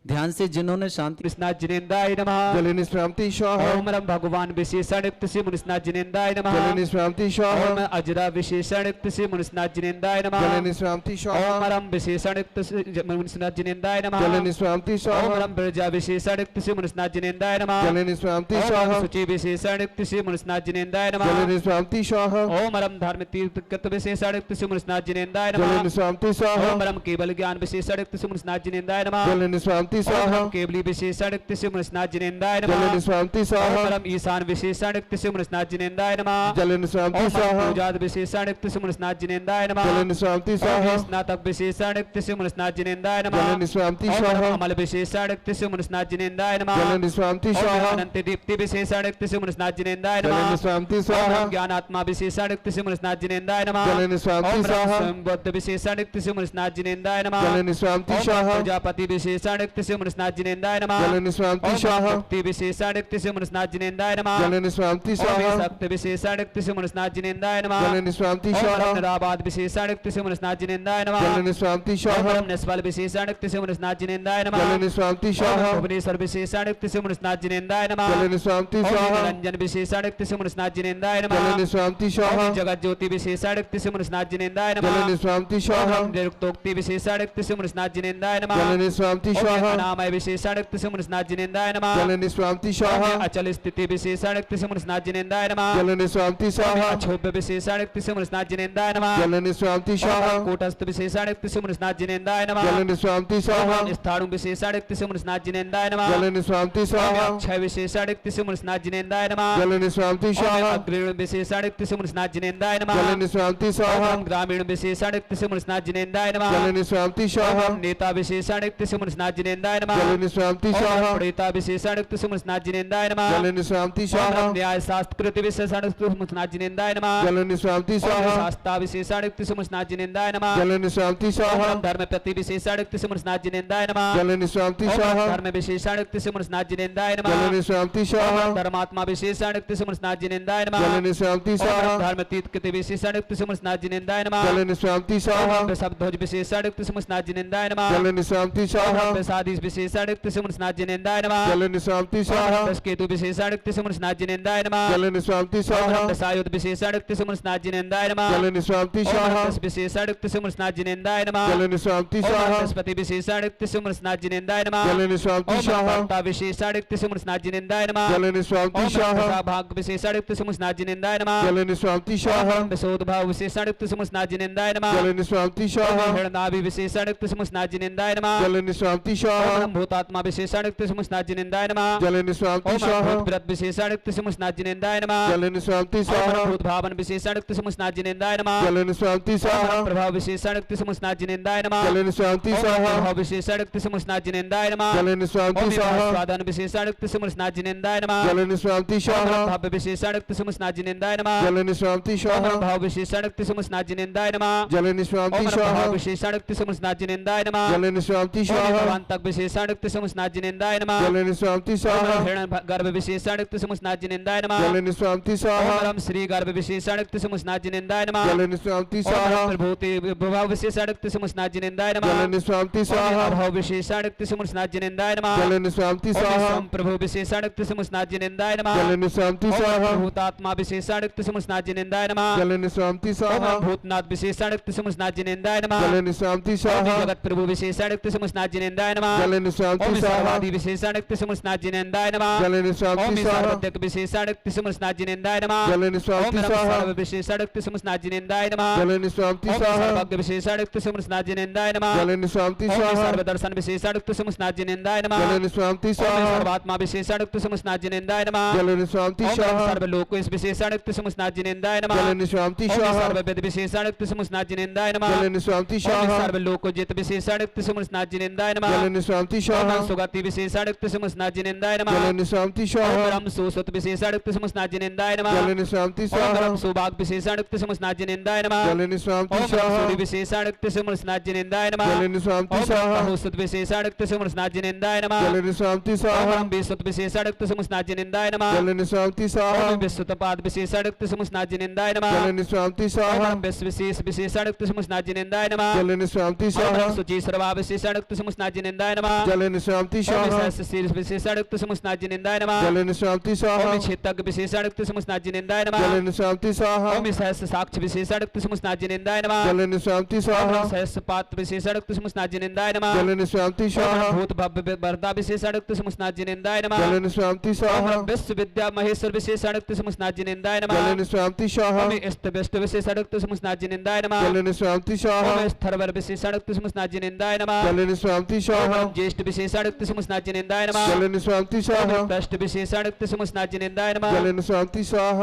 ध्यान से जिन्होंने शांति मुनिस्नाथ जिनेन्द्राय नमः। जल निष्क्रांति स्वाहा ओम रम भगवान विशेषण युक्त से मुनिस्नाथ जिनेन्द्राय नमः। जल निष्क्रांति स्वाहा ओम अजरा विशेषण युक्त से मुनिस्नाथ जिनेन्द्राय नमः। जल निष्क्रांति स्वाहा ओम रम विशेषण युक्त से मुनिस्नाथ जिनेन्द्राय नमः। जल निष्क्रांति ओम स्वाहा रम ब्रजा विशेषण युक्त से मुनिस्नाथ जिनेन्द्राय नमः। जल निष्क्रांति ओम स्वाहा रम शुचि विशेषण युक्त से मुनिस्नाथ जिनेन्द्राय नमः। जल निष्क्रांति स्वाहा ओम रम धर्म तीर्थ कृत विशेषण युक्त से मुनिस्नाथ जिनेन्द्राय जल नमः। निष्क्रांति स्वाहा ओम रम केवल ज्ञान विशेषण युक्त से मुनिस्नाथ जिनेन्द्राय नमः। जल निष्क्रांति स्वाहा केवली विशेषण युक्त से मुनिस्नाथ जिनेन्द्राय जल नमः। निष्क्रांति ओम स्वाहा रम ईशान विशेषण युक्त से मुनिस्नाथ जिनेन्द्राय नमः। जल निष्क्रांति ओम स्वाहा पूजाद विशेषण युक्त से मुनिस्नाथ जिनेन्द्राय नमः। जल निष्क्रांति ओम स्वाहा स्नातक विशेषण युक्त से मुनिस्नाथ जिनेन्द्राय जल नमः। निष्क्रांति ओम स्वाहा अमल विशेषण युक्त से मुनिस्नाथ जिनेन्द्राय जल नमः। निष्क्रांति ओम स्वाहा अनंत दीप्ति विशेषण युक्त से मुनिस्नाथ जिनेन्द्राय जल नमः। निष्क्रांति स्वाहा ओम ज्ञानात्मा विशेषण युक्त से मुनिस्नाथ जिनेन्द्राय नमः। जल निष्क्रांति ओम स्वाहा स्वयं बुद्ध विशेषण युक्त से मुनिस्नाथ जिनेन्द्राय नमः। जल निष्क्रांति ओम स्वाहा प्रजापति विशेषण युक्त से मुनिस्नाथ जिनेन्द्राय नमः। जल निष्क्रांति ओम स्वाहा मुक्ति विशेषण युक्त से मुनिस्नाथ जिनेन्द्राय नमः। जल निष्क्रांति ओम स्वाहा शक्ति विशेषण युक्त से मुनिस्नाथ जिनेन्द्राय नमः। जल निष्क्रांति ओम स्वाहा रत्नराबाद विशेषण युक्त से मुनिस्नाथ जिनेन्द्राय नमः। जल निष्क्रांति ओम स्वाहा निष्फल विशेषण युक्त से मुनिस्नाथ जिनेन्द्राय जल नमः। निष्क्रांति ओम स्वाहा भुवनेश्वर विशेषण युक्त से मुनिस्नाथ जिनेन्द्राय नमः। जल निष्क्रांति ओम स्वाहा निरंजन विशेषण युक्त से मुनिस्नाथ जिनेन्द्राय जल नमः। निष्क्रांति स्वाहा ओम जगत ज्योति विशेषण युक्त से मुनिस्नाथ जिनेन्द्राय जल नमः। निष्क्रांति स्वाहा ओम निरुक्तोक्ति विशेषण युक्त से मुनिस्नाथ जिनेन्द्राय जल नमः। निष्क्रांति ओम स्वाहा नामय विशेषण युक्त से मुनिस्नाथ जिनेन्द्राय नमः। जल निष्क्रांति ओम स्वाहा अचल स्थिति विशेषण युक्त से मुनिस्नाथ जिनेन्द्राय नमः। जल निष्क्रांति ओम स्वाहा अक्षोभ्य विशेषण युक्त से मुनिस्नाथ जिनेन्द्राय नमः। जल निष्क्रांति स्वाहा ओम कूटस्थ विशेषण युक्त से मुनिस्नाथ जिनेन्द्राय जल नमः। निष्क्रांति स्वाहा ओम स्थाणु विशेषण युक्त से मुनिस्नाथ जिनेन्द्राय नमः। जल निष्क्रांति ओम स्वाहा अक्षय विशेषण युक्त से मुनिस्नाथ जिनेन्द्राय नमः। जल निष्क्रांति स्वाहा अग्रणी विशेषण युक्त से मुनिस्नाथ जिनेन्द्राय जल नमः। निष्क्रांति स्वाहा ओम ग्रामीण विशेषण युक्त से मुनिस्नाथ जिनेन्द्राय नमः। जल निष्क्रांति स्वाहा ओम नेता विशेषण युक्त से मुनिस्नाथ जिनेन्द्राय नमः। जल निष्क्रांति ओम स्वाहा प्रेता विशेषण युक्त से मुनिस्नाथ जिनेन्द्राय नमः। जल निष्क्रांति स्वाहा ओम न्याय शास्त्रकृत विशेषण युक्त से मुनिस्नाथ जिनेन्द्राय नमः। जल निष्क्रांति ओम स्वाहा शास्ता विशेषण युक्त से मुनिस्नाथ जिनेन्द्राय नमः। जल निष्क्रांति स्वाहा ओम धर्म प्रति विशेषण युक्त से मुनिस्नाथ जिनेन्द्राय नमः। जल निष्क्रांति ओम स्वाहा धर्म विशेषण युक्त से मुनिस्नाथ जिनेन्द्राय जल नमः। निष्क्रांति स्वाहा ओम धर्मात्मा विशेषण युक्त से मुनिस्नाथ जिनेन्द्राय जल नमः। निष्क्रांति ओम स्वाहा धर्म तीत कृत विशेषण युक्त से मुनिस्नाथ जिनेन्द्राय नमः। जल निष्क्रांति स्वाहा ओम शब्दोज विशेषण युक्त से मुनिस्नाथ जिनेन्द्राय नमः। जल निष्क्रांति स्वाहा ओम प्रसादी विशेषण युक्त से मुनिस्नाथ जिनेन्द्राय नमः। जल निष्क्रांति स्वाहा ओम केतु विशेषण युक्त से मुनिस्नाथ जिनेन्द्राय नमः। जल निष्क्रांति स्वाहा ओम सायुध विशेषण युक्त से मुनिस्नाथ जिनेन्द्राय नमः। जल निष्क्रांति ओम स्वाहा दस विशेषण युक्त से मुनिस्नाथ जिनेन्द्राय नमः। जल निष्क्रांति ओम स्वाहा बृहस्पति विशेषण युक्त से मुनिस्नाथ जिनेन्द्राय नमः। जल निष्क्रांति ओम स्वाहा कर्ता विशेषण युक्त से मुनिस्नाथ जिनेन्द्राय नमः। जल निष्क्रांति ओम स्वाहा भाग विशेषण युक्त से मुनिस्नाथ जिनेन्द्राय नमः। जल निष्क्रांति स्वाहा ओम विशोध भाव विशेषण युक्त से मुनिस्नाथ जिनेन्द्राय नमः। जल निष्क्रांति स्वाहा ओम हृदनाभि विशेषण युक्त से मुनिस्नाथ जिनेन्द्राय नमः। जल निष्क्रांति स्वाहा ओम भूतात्मा विशेषण युक्त से मुनिस्नाथ जिनेन्द्राय नमः। जल निष्क्रांति ओम स्वाहा भूतव्रत विशेषण युक्त से मुनिस्नाथ जिनेन्द्राय नमः। जल निष्क्रांति स्वाहा ओम भूत भावन विशेषण युक्त से मुनिस्नाथ जिनेन्द्राय नमः। जल निष्क्रांति स्वाहा ओम प्रभाव विशेषण युक्त से मुनिस्नाथ जिनेन्द्राय नमः। जल निष्क्रांति ओम स्वाहा प्रभाव विशेषण युक्त से मुनिस्नाथ जिनेन्द्राय नमः। जल निष्क्रांति ओम स्वाहा स्वादन विशेषण युक्त से मुनिस्नाथ जिनेन्द्राय नमः। जल निष्क्रांति ओम स्वाहा भव्य विशेषण युक्त से मुनिस्नाथ जिनेन्द्राय नमः। जल निष्क्रांति ओम स्वाहा भाव विशेषण युक्त से मुनिस्नाथ जिनेन्द्राय नमः। जल निष्क्रांति ओम स्वाहा भाव विशेषण युक्त से मुनिस्नाथ जिनेन्द्राय नमः। जल निष्क्रांति ओम स्वाहा भगवान तक विशेषण युक्त से मुनिस्नाथ जिनेन्द्राय नमः। जल निष्क्रांति स्वाहा ओम हिरण्य गर्भ विशेषण युक्त से मुनिस्नाथ जिनेन्द्राय नमः। जल निष्क्रांति स्वाहा ओम श्री गर्भ विशेषण युक्त से मुनिस्नाथ जिनेन्द्राय नमः। जल निष्क्रांति ओम स्वाहा प्रभूति विभाव विशेषण युक्त से मुनिस्नाथ जिनेन्द्राय जल नमः। निष्क्रांति स्वाहा ओम भाव विशेषण युक्त से मुनिस्नाथ जिनेन्द्राय नमः। जल निष्क्रांति स्वाहा ओम प्रभु विशेषण युक्त से मुनिस्नाथ जिनेन्द्राय जल नमः। निष्क्रांति स्वाहा ओम भूतात्मा विशेषण युक्त से मुनिस्नाथ जिनेन्द्राय नमः। जल निष्क्रांति स्वाहा ओम भूतनाथ विशेषण युक्त से मुनिस्नाथ जिनेन्द्राय नमः। जल निष्क्रांति ओम स्वाहा जगत प्रभु विशेषण युक्त से मुनिस्नाथ जिनेन्द्राय नमः। जल निष्क्रांति ओम स्वाहा सर्वादि विशेषण युक्त से मुनिस्नाथ जिनेन्द्राय नमः। जल ओम निष्क्रांति स्वाहा सर्वज्ञ विशेषण युक्त से मुनिस्नाथ जिनेन्द्राय नमः। जल ओम निष्क्रांति स्वाहा सर्व विशेषण युक्त से मुनिस्नाथ जिनेन्द्राय नमः। जल निष्क्रांति ओम स्वाहा सर्वज्ञ विशेषण युक्त से मुनिस्नाथ जिनेन्द्राय नमः। जल निष्क्रांति ओम स्वाहा सर्वदर्शन विशेषण युक्त से मुनिस्नाथ जिनेन्द्राय नमः। जल निष्क्रांति ओम स्वाहा सर्वात्मा विशेषण युक्त से मुनिस्नाथ जिनेन्द्राय नमः। जल निष्क्रांति ओम स्वाहा सर्वलोकेश विशेषण युक्त से मुनिस्नाथ जिनेन्द्राय नमः। जल निष्क्रांति ओम स्वाहा सर्ववेद विशेषण युक्त से मुनिस्नाथ जिनेन्द्राय नमः। जल निष्क्रांति ओम स्वाहा सर्वलोकजित विशेषण युक्त से मुनिस्नाथ जिनेन्द्राय नमः। जल शांति ओम शाह सुगति विशेषाणुक्त समस्नाजिनेंदाय नमः जलन शांति ओम शाह रम सुसुत विशेषाणुक्त समस्नाजिनेंदाय नमः जलन शांति ओम शाह रम सुभाग विशेषाणुक्त समस्नाजिनेंदाय नमः जलन शांति ओम शाह रम सूर्य विशेषाणुक्त समस्नाजिनेंदाय नमः जलन शांति ओम शाह रम बहुसुत विशेषाणुक्त समस्नाजिनेंदाय नमः जलन शांति ओम शाह रम विसुत विशेषाणुक्त समस्नाजिनेंदाय नमः जलन शांति शाह ओम विसुतपाद विशेषाणुक्त समस्नाजिनेंदाय नमः जलन शांति ओम शाह रम विशेष विशेषाणुक्त समस्नाजिनेंदाय नमः जलन शांति ओम शाह रम सुचि सर्वा विशेषाणुक्त समस्नाजिनेंदाय नमः जलन शांति ओम शाह विशेष शीर्ष विशेषाणुक्त समस्नाजिनेंदाय नमः जलन शांति शाह ओम क्षेत्रज्ञ विशेषाणुक्त समस्नाजिनेंदाय नमः जलन शांति शाह ओम विशेष साक्ष्य विशेषाणुक्त समस्नाजिनेंदाय नमः जलन शांति ओम शाह विशेष पात्र विशेषाणुक्त समस्नाजिनेंदाय नमः जलन शांति ओम शाह भूत भव्य वरदा विशेषाणुक्त समस्नाजिनेंदाय नमः जलन शांति ओम शाह विश्व विद्या महेश्वर विशेषाणुक्त समस्नाजिनेंदाय नमः जलन शांति शाह ओम इष्ट विष्ट विशेषाणुक्त समस्नाजिनेंदाय नमः जलन शांति शाह ओम स्थरवर विशेषाणुक्त समस्नाजिनेंदाय नमः जलन शांति शाह ओम ज्येष्ठ विशेषाणुक्त समस्नाजिनेंदाय नमः जलन शांति शाह ओम कष्ट विशेषाणुक्त समस्नाजिनेंदाय नमः जलन शांति शाह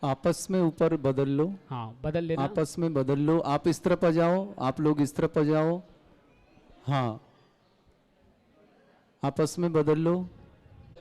आपस में ऊपर बदल लो, हाँ बदल लेना आपस में बदल लो। आप इस तरफ आ जाओ, आप लोग इस तरफ आ जाओ। हाँ, आपस में बदल लो।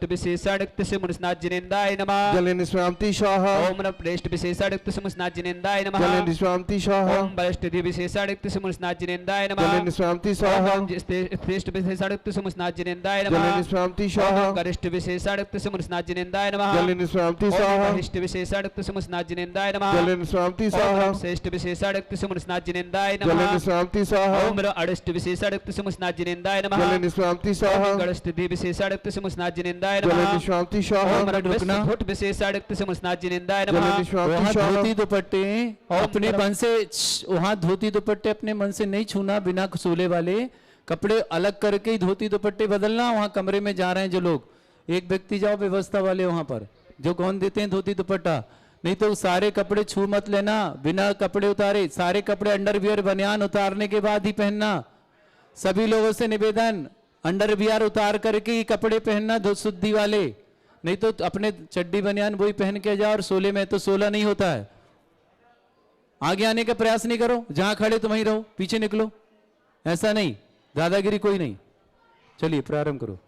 विशेषाणुक्त समस्नाजिनेंदाय नमः जलन शांति शाह ओम रम प्रेष्ठ विशेषाणुक्त समस्नाजिनेंदाय नमः जलन शांति शाह ओम वरिष्ठ विशेषाणुक्त समस्नाजिनेंदाय नमः जलन शांति शाह ओम श्रेष्ठ विशेषाणुक्त समस्नाजिनेंदाय नमः जलन शांति शाह ओम गरिष्ठ विशेषाणुक्त समस्नाजिनेंदाय नमः जलन शांति ओम शाह वरिष्ठ विशेषाणुक्त समस्नाजिनेंदाय नमः जलन शांति ओम शाह रम श्रेष्ठ विशेषाणुक्त समस्नाजिनेंदाय जलन नमः शांति शाह ओम रम अडिष्ट विशेषाणुक्त समस्नाजिनेंदाय नमः जलन शांति शाह ओम गणस्थ विशेषाणुक्त समस्नाजिनेंदाय जलन नमः शांति शाह ओम रम रुकना। विष्णुभूत विशेषाणुक्त समस्नाजिनेंदाय नमः जलन शांति वहाँ शाह धोती दुपट्टे अपने मन से, वहाँ धोती दुपट्टे अपने मन से नहीं छूना। बिना सोले वाले कपड़े अलग करके ही धोती दुपट्टे बदलना। वहाँ कमरे में जा रहे हैं जो लोग, एक व्यक्ति जाओ व्यवस्था वाले वहाँ पर जो कौन देते हैं धोती दुपट्टा, नहीं तो सारे कपड़े छू मत लेना बिना कपड़े उतारे। सारे कपड़े अंडरवियर बनियान उतारने के बाद ही पहनना। सभी लोगों से निवेदन, अंडरवियर उतार करके ही कपड़े पहनना शुद्धि वाले, नहीं तो अपने चड्डी बनियान वही पहन के जाओ। और सोले में तो सोला नहीं होता है। आगे आने का प्रयास नहीं करो, जहां खड़े तुम वहीं रहो, पीछे निकलो, ऐसा नहीं, दादागिरी कोई नहीं। चलिए प्रारंभ करो।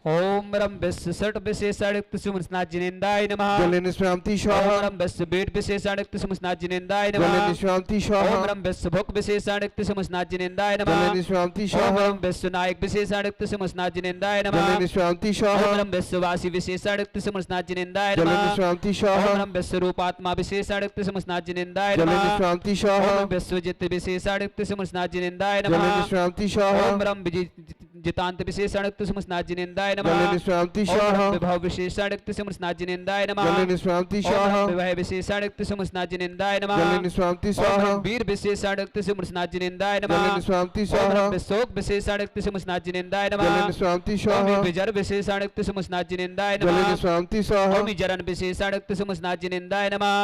ओम रम विशेषट विशेषाणुक्त समस्नाजिनेंदाय नमः जलन शांति शाह ओम रम विश्वभेद विशेषाणुक्त समस्नाजिनेंदाय नमः जलन शांति शाह ओम रम विश्वभुक विशेषाणुक्त समस्नाजिनेंदाय नमः जलन शांति ओम शाह रम विश्वनायक विशेषाणुक्त समस्नाजिनेंदाय नमः जलन शांति शाह ओम रम विश्ववासी विशेषाणुक्त समस्नाजिनेंदाय जलन नमः शांति ओम शाह रम विश्वरूपात्मा विशेषाणुक्त समस्नाजिनेंदाय जलन नमः शांति ओम शाह रम विश्वजित विशेषाणुक्त समस्नाजिनेंदाय जलन नमः शांति शाह ओम रम जितांत विशेषाणुक्त समस्नाजिनेंदाय नमः जलन शांति ओम शाह रम विभव विशेषाणुक्त समस्नाजिनेंदाय नमः जलन शांति ओम शाह रम विवाह विशेषाणुक्त समस्नाजिनेंदाय नमः जलन शांति ओम शाह रम वीर विशेषाणुक्त समस्नाजिनेंदाय नमः जलन शांति ओम शाह रम विशोक विशेषाणुक्त समस्नाजिनेंदाय नमः जलन शांति ओम शाह विजर विशेषाणुक्त समस्नाजिनेंदाय जलन नमः शांति शाह ओम जरन विशेषाणुक्त समस्नाजिनेंदाय नमः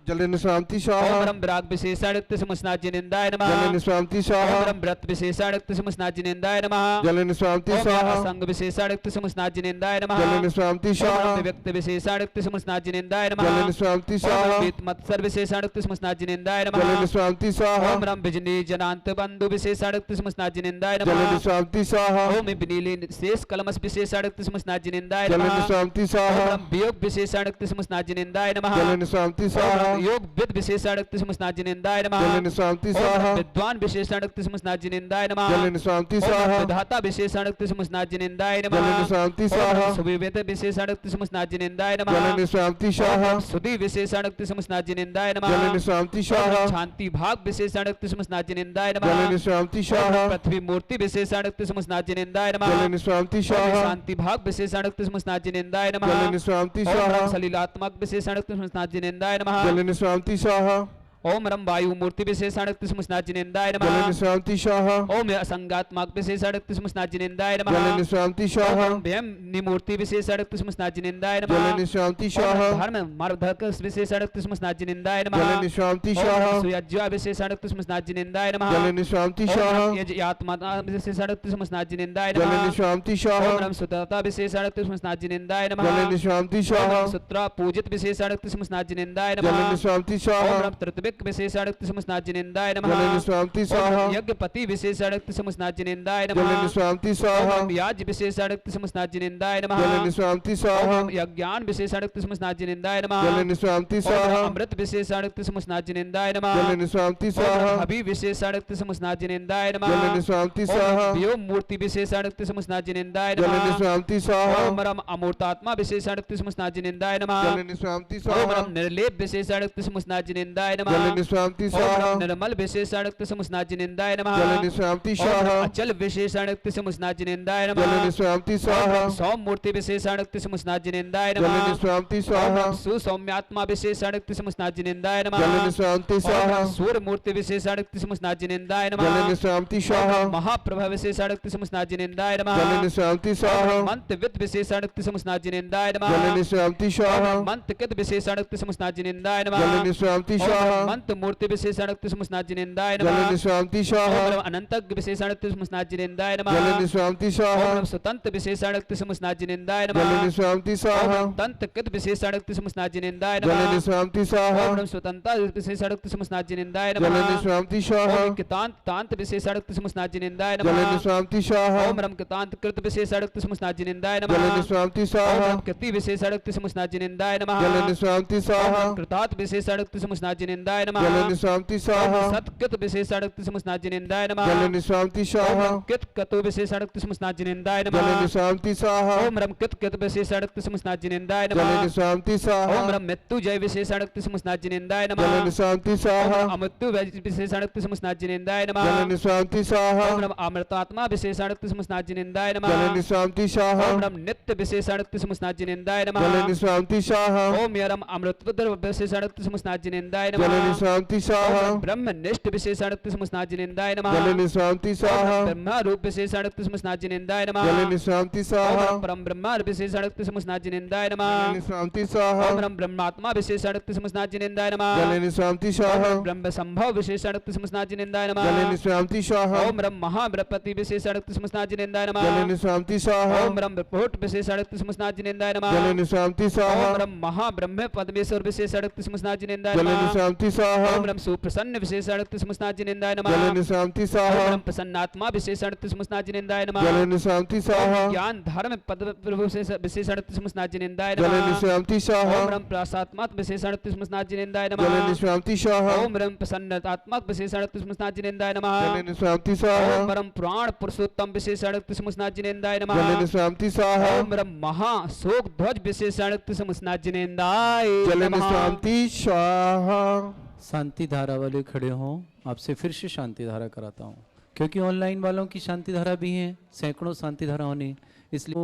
जलन शांति ओम शाह रम विराग विशेषाणुक्त समस्नाजिनेंदाय नमः जलन शांति ओम शाह रम व्रत विशेषाणुक्त समस्नाजिनेंदाय नमः जलन शांति ओम शाह संग विशेषाणुक्त समस्नाजिनेंदाय नमः जलन शांति ओम शाह रम विव्यक्त विशेषाणुक्त समस्नाजिनेंदाय नमः जलन शांति ओम शाह रम मत्सर विशेषाणुक्त समस्नाजिनेंदाय जलन नमः शांति शाह ओम रम बिजली जनांत बंधु विशेषाणुक्त समस्नाजिनेंदाय जलन नमः शांति शाह ओम बिनीली शेष कलमस विशेषाणुक्त समस्नाजिनेंदाय जलन नमः शांति ओम शाह रम वियोग विशेषाणुक्त समस्नाजिनेंदाय नमः जलन शांति ओम शाह रम योग विद विशेषाणुक्त समस्नाजिनेंदाय नमः जलन शांति ओम शाह रम विद्वान विशेषाणुक्त समस्नाजिनेंदाय नमः जलन शांति ओम रम शाह विधाता विशेषाणुक्त समस्नाजिनेंदाय जलन नमः शांति ओम शाह रम सुविवेद विशेषाणुक्त समस्नाजिनेंदाय नमः जलन शांति शाह सुधि विशेषाणुक्त समस्नाजिनेंदाय नमः जलन शांति शाह शांति भाग विशेषाणुक्त समस्नाजिनेंदाय नमः जलन शांति शाह पृथ्वी मूर्ति विशेषाणुक्त समस्नाजिनेंदाय नमः जलन शांति शाह शांति भाग विशेषाणुक्त समस्नाजिनेंदाय नमः जलन शांति ओम शाह रम सलीलात्मक विशेषाणुक्त समस्नाजिनेंदाय नमः जलन शांति शाह ओम रम वायु मूर्ति विशेषाणुक्त समस्नाजिनेंदाय जलन नमः शांति शाह ओम असंगात्मक विशेषाणुक्त समस्नाजिनेंदाय नमः जलन शांति शाह ओम व्यम निमूर्ति विशेषाणुक्त समस्नाजिनेंदाय नमः जलन शांति शाह ओम धर्म मार्गधक विशेषाणुक्त समस्नाजिनेंदाय नमः जलन शांति ओम शाह सुयज्वा विशेषाणुक्त समस्नाजिनेंदाय नमः जलन शांति ओम शाह रम यज्ञात्मा विशेषाणुक्त समस्नाजिनेंदाय जलन नमः शांति ओम शाह रम सुतता विशेषाणुक्त समस्नाजिनेंदाय नमः जलन शांति ओम शाह रम सुत्रा पूजित विशेषाणुक्त समस्नाजिनेंदाय नमः जलन शांति ओम शाह रम तृतविक धार्मिक विशेषाणुक्त समस्नाजिनेन्द्राय जल नमः निष्क्रांति स्वाहा ओम यज्ञपति विशेषाणुक्त समस्नाजिनेन्द्राय जल नमः निष्क्रांति स्वाहा ओम याज विशेषाणुक्त समस्नाजिनेन्द्राय जल नमः निष्क्रांति स्वाहा ओम यज्ञान विशेषाणुक्त समस्नाजिनेन्द्राय नमः जल निष्क्रांति ओम स्वाहा अमृत विशेषाणुक्त समस्नाजिनेन्द्राय जल नमः निष्क्रांति ओम स्वाहा हबी विशेषाणुक्त समस्नाजिनेन्द्राय जल नमः निष्क्रांति स्वाहा ओम व्योम मूर्ति विशेषाणुक्त समस्नाजिनेन्द्राय जल नमः निष्क्रांति स्वाहा ओम रम अमूर्तात्मा विशेषाणुक्त समस्नाजिनेन्द्राय नमः जल निष्क्रांति ओम स्वाहा रम निर्लेप विशेषाणुक्त समस्नाजिनेन्द्राय जल नमः निष्क्रांति ओम स्वाहा रम निर्मल विशेषाणुक्त समस्नाजिनेन्द्राय नमः जल निष्क्रांति ओम स्वाहा रम अचल विशेषाणुक्त समस्नाजिनेन्द्राय जल नमः निष्क्रांति ओम स्वाहा रम सौम मूर्ति विशेषाणुक्त समस्नाजिनेन्द्राय जल नमः निष्क्रांति ओम स्वाहा रम सुसौम्यात्मा विशेषाणुक्त समस्नाजिनेन्द्राय जल नमः निष्क्रांति ओम स्वाहा रम सूर्य मूर्ति विशेषाणुक्त समस्नाजिनेन्द्राय जल नमः निष्क्रांति ओम स्वाहा रम महाप्रभा विशेषाणुक्त समस्नाजिनेन्द्राय जल नमः निष्क्रांति ओम स्वाहा रम मंत्रविद विशेषाणुक्त समस्नाजिनेन्द्राय जल नमः निष्क्रांति स्वाहा मंत्रकित विशेषाणुक्त समस्नाजिनेन्द्राय जल नमः निष्क्रांति ओम स्वाहा रम मंत्र मूर्ति विशेषाणुक्त समस्नाजिनेन्द्राय जल नमः निष्क्रांति ओम स्वाहा रम अनंतज्ञ विशेषाणुक्त समस्नाजिनेन्द्राय जल नमः निष्क्रांति ओम स्वाहा रम स्वतंत्र विशेषाणुक्त समस्नाजिनेन्द्राय जल नमः निष्क्रांति ओम स्वाहा रम तंत्रकृत विशेषाणुक्त समस्नाजिनेन्द्राय जल नमः निष्क्रांति स्वाहा ओम रम स्वतंत्र विशेषाणुक्त समस्नाजिनेन्द्राय जल नमः निष्क्रांति स्वाहा ओम कितांत तांत विशेषाणुक्त समस्नाजिनेन्द्राय जल नमः निष्क्रांति स्वाहा ओम रम कितांत कृत विशेषाणुक्त समस्नाजिनेन्द्राय जल नमः निष्क्रांति ओम स्वाहा रम कृति विशेषाणुक्त समस्नाजिनेन्द्राय नमः जल निष्क्रांति ओम स्वाहा रम कृतात् विशेषाणुक्त समस्नाजिनेन्द्राय जल नमः निष्क्रांति ओम स्वाहा रम सत्कृत विशेषाणुक्त समस्नाजिनेन्द्राय नमः जल निष्क्रांति ओम स्वाहा रम कित कतो विशेषाणुक्त समस्नाजिनेन्द्राय जल नमः निष्क्रांति स्वाहा ओम रम कित कित विशेषाणुक्त समस्नाजिनेन्द्राय जल नमः निष्क्रांति स्वाहा ओम रम मृत्युजय विशेषाणुक्त समस्नाजिनेन्द्राय जल नमः निष्क्रांति ओम स्वाहा रम अमृत्यु विशेषाणुक्त समस्नाजिनेन्द्राय जल नमः निष्क्रांति स्वाहा ओम रम अमृतात्मा विशेषाणुक्त समस्नाजिनेन्द्राय जल नमः निष्क्रांति स्वाहा ओम रम नित्य विशेषाणुक्त समस्नाजिनेन्द्राय जल नमः निष्क्रांति स्वाहा ओम यरम अमृतोदर विशेषाणुक्त समस्नाजिनेन्द्राय जल नमः निष्क्रांति स्वाहा ओम ब्रह्मनिष्ठ विशेषाणुक्त समस्नाजिनेन्द्राय नमः जल निष्क्रांति ओम स्वाहा ब्रह्मा रूप विशेषाणुक्त समस्नाजिनेन्द्राय जल नमः निष्क्रांति ओम स्वाहा रम परम ब्रह्मा विशेषाणुक्त समस्नाजिनेन्द्राय जल नमः निष्क्रांति स्वाहा ओम रम ब्रह्मात्मा विशेषाणुक्त समस्नाजिनेन्द्राय जल नमः निष्क्रांति स्वाहा ओम ब्रह्म संभव विशेषाणुक्त समस्नाजिनेन्द्राय जल नमः निष्क्रांति स्वाहा ओम रम महाब्रह्मपति विशेषाणुक्त समस्नाजिनेन्द्राय जल नमः निष्क्रांति स्वाहा ओम रम प्रपोट विशेषाणुक्त समस्नाजिनेन्द्राय जल नमः निष्क्रांति स्वाहा ओम रम महाब्रह्म पद्मेश्वर विशेषाणुक्त समस्नाजिनेन्द्राय जल नमः निष्क्रांति स्वाहा ओम रम सुप्रसन्न विशेषाणुक्त समस्नाजिनेन्द्राय जल नमः निष्क्रांति ओम स्वाहा रम प्रसन्नात्मा विशेषाणुक्त समस्नाजिनेन्द्राय जल नमः निष्क्रांति स्वाहा ओम ज्ञान धर्म पद विशेषाणुक्त समस्नाजिनेन्द्राय जल नमः निष्क्रांति स्वाहा ओम रम प्रसात्मक विशेषाणुक्त समस्नाजिनेन्द्राय जल नमः निष्क्रांति स्वाहा ओम रम प्रसन्नात्मक विशेषाणुक्त समस्नाजिनेन्द्राय जल नमः निष्क्रांति स्वाहा ओम रम पुराण पुरुषोत्तम विशेषाणुक्त समस्नाजिनेन्द्राय जल नमः निष्क्रांति स्वाहा ओम रम महा शोक ध्वज विशेषाणुक्त समस्नाजिनेन्द्राय जल नमः निष्क्रांति स्वाहा। शांति धारा वाले खड़े हों, आपसे फिर से शांति धारा कराता हूँ, क्योंकि ऑनलाइन वालों की शांति धारा भी हैं, सैकड़ों शांति धारा होने, इसलिए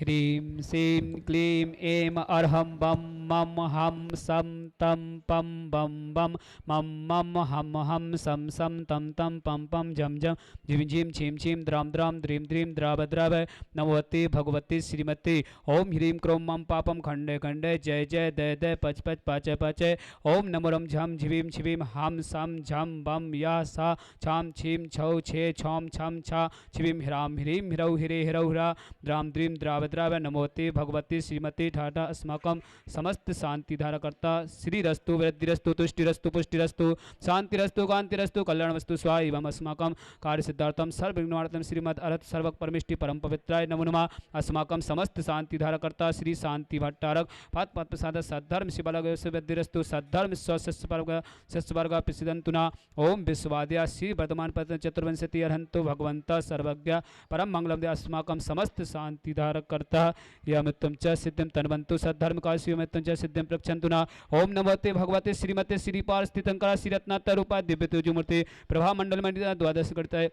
ह्रीं श्रीं क्लीं ऐं अर्हं बम मम हम सम तम पम बम बम मम मम हम हम सम सम तम तम पम पम झम झम झिम झिम छिम छिम द्राम द्राम द्रीं द्रीं द्राव द्राव नमोते भगवती श्रीमती ओम ह्रीं क्रों मम पापम खंडे खंडे जय जय दय दय पच पच पाचय पाचय ओम नमोरम झम झिवीम छिवीम हम सम झम बम या सा छाम छीम छौ छे छौम छम छा छिवीम ह्राम ह्रीं ह्रौ हिरे हिरौ ह्रा द्राम द्रीं द्राव द्राव नमोते भगवती श्रीमती ठाठा अस्माकं समस्त शांतिधारकर्ता श्री रस्तु वृद्धिरस्तु तुष्टिरस्तु पुष्टिरस्तु शांतिरस्तु कांतिरस्तु कल्याणवस्तु स्वा एवं अस्माकं कार्य सिद्धार्थम सर्वविघ्नार्थम श्रीमद अर्थ सर्वक परमिष्टि परम पवित्राय नमो नमः। अस्माकं समस्त शांतिधारकर्ता श्री शांति भट्टारक पद पद प्रसाद सद्धर्म शिवलग वृद्धिरस्तु सद्धर्म स्वर्ग प्रसिद्धंतु न ओम विश्वाद्या श्री वर्तमान पद चतुर्विंशति अर्हंतो भगवंत सर्वज्ञ परम मंगलम अस्माकं समस्त शांतिधारकर्ता यमित्तं च सिद्धिं तन्वन्तु सद्धर्म काश्यमित्तं च सिद्धिं प्रक्षन्तु न ओम नमोते भगवते श्रीमते श्रीपाल स्थितंकरा श्रीरत्नातरूपा दिव्य तेजोमूर्ति प्रभा मंडल मंडिता द्वादश करता है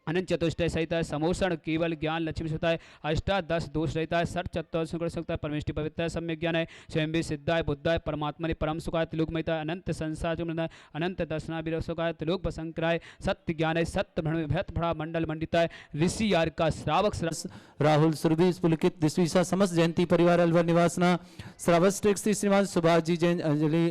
अनंत चतुष्टय सहित है समोषण केवल ज्ञान लक्ष्मी होता है अष्टादश दोष रहता है सठ चतुर्थ कर सकता है परमेष्टि पवित्र है सम्यक ज्ञान है स्वयं भी सिद्धाय बुद्धाय परमात्मा ने परम सुखाय त्रिलोक महिता है अनंत संसार जो अनंत दर्शना भी सुखाय त्रिलोक बसंकराय सत्य ज्ञान है सत्य भ्रत भड़ा मंडल मंडिता है ऋषि यार का श्रावक राहुल सुरभि पुलकित दिशा समस्त जयंती परिवार अलवर निवासना श्रावस्ट्रिक श्री श्रीमान सुभाष जी जैन अंजलि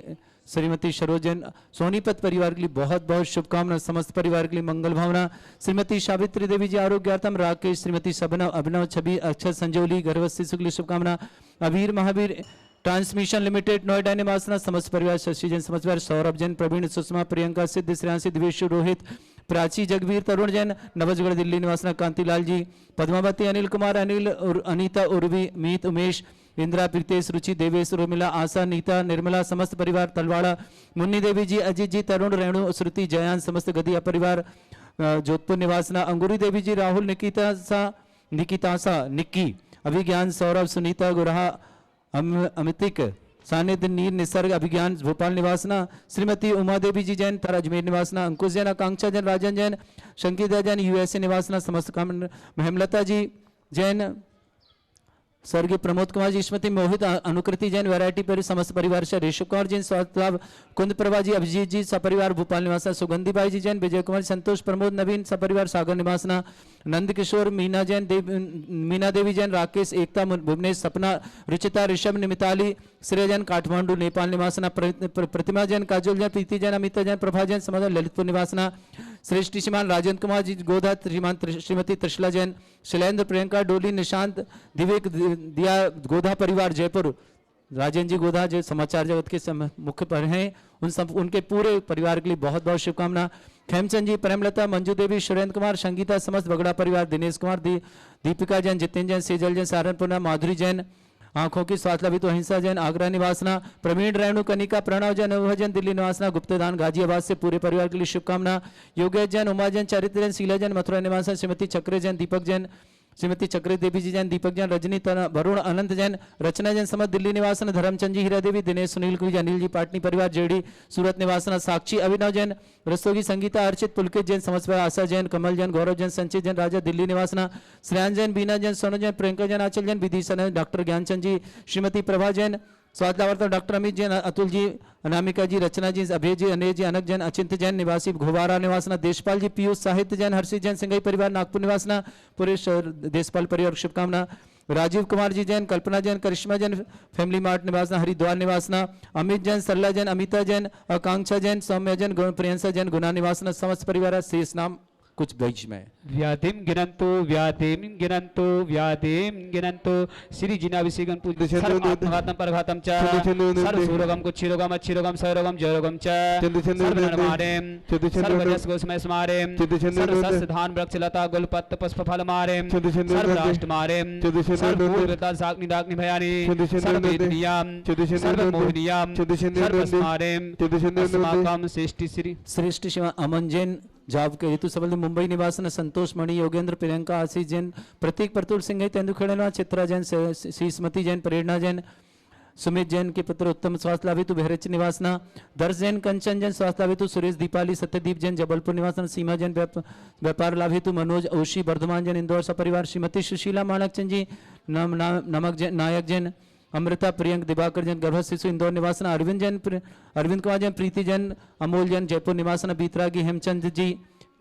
श्रीमती सरोज जैन सोनीपत परिवार के लिए बहुत बहुत शुभकामना, समस्त परिवार के लिए मंगल भावना। श्रीमती सावित्री देवी जी आरोग्यार्थम, राकेश, श्रीमती सबना, अभिनव, छवि, अक्षर, संजोली गर्भवती शिशु के लिए शुभकामना। अबीर महावीर ट्रांसमिशन लिमिटेड नोएडा निवासना समस्त परिवार, शशि जैन समस्त परिवार, सौरभ जैन, प्रवीण, सुषमा, प्रियंका, सिद्ध, श्रेयांशी, दिवेशु, रोहित, प्राची, जगवीर, तरुण जैन नवजगढ़ दिल्ली निवासना, कांतिलाल जी, पद्मावती, अनिल कुमार, अनिल और अनीता, उर्वी, मीत, उमेश, इंदिरा, प्रीतेश, रुचि, देवेश, रोमिला, आशा, नीता, निर्मला, समस्त परिवार, तलवाड़ा, मुन्नी देवी जी, अजीत जी, तरुण, रेणु, श्रुति, जयान, समस्त गदिया परिवार, जोधपुर निवासना, अंगूरी देवी जी, राहुल, निकितासा, निक्की, अभिज्ञान, सौरभ, सुनीता, गुरहा, अमितिक, सानिध्य, नीर, निसर्ग, अभिज्ञान, भोपाल निवासना, श्रीमती उमा देवी जी जैन तारा अजमेर निवासना, अंकुश जैन, आकांक्षा जैन, राजन जैन, शंकिता जैन यूएसए निवासना, समस्त काम, हेमलता जी जैन, स्वर्गीय प्रमोद कुमार जी, श्रीमती मोहित, अनुकृति जैन, वैरायटी पर समस्त परिवार से, रेशु कुमार जी, स्वास्थ्य लाभ, कुंद प्रभा जी, अभिजीत जी, सपरिवार भोपाल निवासना, सुगंधी बाई जी जैन, विजय कुमार, संतोष, प्रमोद, नवीन, सपरिवार सागर निवासना, नंद किशोर, मीना जैन, मीना देवी जैन, राकेश, एकता, भुवनेश, सपना, रुचिता, ऋषभ, निमिताली, श्रेय जैन, काठमांडू नेपाल निवासना, प्रतिमा जैन, काजोल जैन, प्रीति जैन, अमिता जैन, प्रभा जैन, समाधान ललितपुर निवासना, श्रेष्ठी श्रीमान राजेंद्र कुमार जी, गोधा, श्रीमान श्रीमती त्रिशला जैन, शैलेंद्र, प्रियंका, डोली, निशांत, दिवेक, दिया, गोधा परिवार जयपुर, राजेंद्र जी गोधा जो समाचार जगत के मुख्य पर हैं, उन सब उनके पूरे परिवार के लिए बहुत बहुत शुभकामना। खेमचंद जी, प्रेमलता, मंजू देवी, सुरेंद्र कुमार, संगीता, समस्त बगड़ा परिवार, दिनेश कुमार, दीपिका जैन, जितेंद्र जैन, सेजल जैन, सहारनपुर, माधुरी जैन, आंखों की स्वास्थ्य लभित, अहिंसा जैन, आगरा निवासना, प्रवीण, रेणु, कनिका, प्रणव जैन, अनुभव जैन, दिल्ली निवासना, गुप्तदान, गाजियाबाद से पूरे परिवार के लिए शुभकामना। योगेश जैन, उमा जैन, चरित्र जैन, शीला जैन, मथुरा निवासना, श्रीमती चक्रे जैन, दीपक जैन, श्रीमती चक्री देवी जी जैन, दीपक जैन, रजनी, वरुण, अनंत जैन, रचना जैन, समस्त दिल्ली निवासन, धर्मचंद जी, हीरा देवी, दिनेश, सुनील कुमार, अनिल जी, पाटनी परिवार, जेडी, सूरत निवासना, साक्षी, अभिनव जैन, रस्तोगी, संगीता, अर्चित, पुलकित जैन, समस्त परिवार, आशा जैन, कमल जैन, गौरव जैन, संचित जैन, राजा, दिल्ली निवासना, श्रेयान जैन, बीना जैन, सोनू जैन, प्रियंका जैन, आंचल जैन, विदिशा, डॉक्टर ज्ञानचंद जी, श्रीमती प्रभा जैन, स्वास्थ्य डॉक्टर अमित जैन, अतुल जी, अनामिका जी, रचना जी, अभय जी, अनेज जी, अनक जैन, अचिंत जैन, निवासी घोवारा निवासना, देशपाल जी, पीयूष, साहित्य जैन, हर्षित जैन, सिंघई परिवार, नागपुर निवासना, पूरे देशपाल परिवार शुभकामना। राजीव कुमार जी जैन, कल्पना जैन, करिश्मा जैन, फैमिली मार्ट निवासना, हरिद्वार निवासना, अमित जैन, सरला जैन, अमिता जैन, आकांक्षा जैन, सौम्य जैन, प्रियंसा जैन, गुना निवासना, समस्त परिवार, शेष नाम कुछ बीच में। व्याधिम गिनंतो व्याधिम गिनंतो व्याधिम गिनंतो श्री जिनाभिषेकं पूज्य सर्व आत्मघातम परघातम च सर्व सुरोगम कुच्छिरोगम अच्छिरोगम सरोगम जयरोगम च सर्व नरमारेम सर्व रस गोस्मय स्मारेम सर्व सस्य धान वृक्ष लता गुलपत्र पुष्प फल मारेम सर्व राष्ट्र मारेम सर्व पूर्वता साग्नि दाग्नि भयानि सर्व वेदनियाम सर्व मोहनियाम सर्व स्मारेम अस्माकं श्रेष्ठ शिव अमन जैन, जाब के हेतु सबल मुंबई निवासन, संतोष मणि, योगेंद्र, प्रियंका, आशीष जैन, प्रतीक, प्रतुल सिंह, तेंदुखेड़ना, चित्रा जैन, शीशमती जैन, प्रेरणा जैन, सुमित जैन के पुत्र उत्तम स्वास्थ्य लाभितु, बहरच निवासना, दर्श जैन, कंचन जैन, स्वास्थ्य लाभितु, सुरेश, दीपाली, सत्यदीप जैन, जबलपुर निवासन, सीमा जैन, व्यापार लाभितु, मनोज, ओशी, वर्धमान जैन, इंदौर सपरिवार, श्रीमती सुशीला माणकचंद जी, नमक जैन, नायक जैन, अमृता, प्रियंक, दिवाकर जैन, गर्भस्थ शिशु, इंदौर निवासना, अरविंद जैन, अरविंद कुमार जैन, प्रीति जैन, अमोल जैन, जयपुर निवासना, बीतरागी, हेमचंद जी,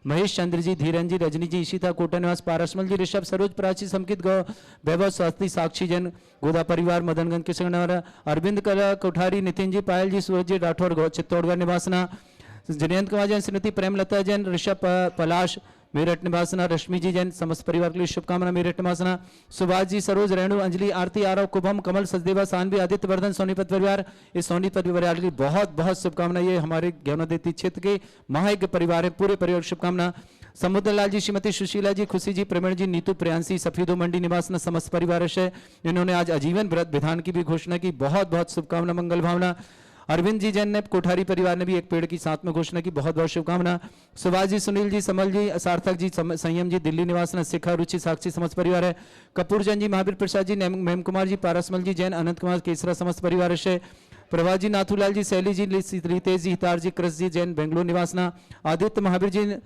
महेश चंद्र जी, धीरन जी, रजनी जी, ईशिता, कोटा निवास, पारसमल जी, ऋषभ, सरोज, प्राची, समकित, गौ, वैभव, स्वास्थ्य, साक्षी जैन, गोदा परिवार, मदनगंज, किशनगढ़, अरविंद कला, कोठारी, नितिन जी, पायल जी, सूरज जी, राठौर, चित्तौड़गढ़ निवासना, जयंत कुमार जैन, श्रीमती प्रेमलता जैन, ऋषभ, पलाश, मेरठ निवासना, रश्मि जी जैन, समस्त परिवार के लिए शुभकामना, मेरठ निवासना, सुभाष जी, सरोज, रेणु, अंजलि, आरती, आरव, कुभम, कमल, सचदेवा, सानवी, आदित्य वर्धन, सोनीपत परिवार, इस सोनीपत परिवार के लिए बहुत बहुत शुभकामना। ये हमारे ज्ञानोदेती क्षेत्र के महायज्ञ परिवार है, पूरे परिवार शुभकामना। समुद्रलाल जी, श्रीमती सुशीला जी, खुशी जी, प्रवीण जी, नीतू, प्रियांशी, सफीदो मंडी निवासना, समस्त परिवार है। इन्होंने आज आजीवन व्रत विधान की भी घोषणा की, बहुत बहुत शुभकामना, मंगल भावना। अरविंद जी जैन ने, कोठारी परिवार ने भी एक पेड़ की साथ में घोषणा की, बहुत बहुत शुभकामना। सुभाष जी, सुनील जी, समल जी, सार्थक जी, संयम जी, दिल्ली निवासना, शिखा, रुचि, साक्षी, समस्त परिवार है। कपूर जैन जी, महावीर प्रसाद जी, मेम कुमार जी, पारसमल जी जैन, अनंत कुमार, केसरा, समस्त परिवार है। प्रभा जी, नाथूलाल जी, शैली जी, रितेश जी, हितार जी, कृष जी जैन, बेंगलुरु निवासना, आदित्य, महावीर जी,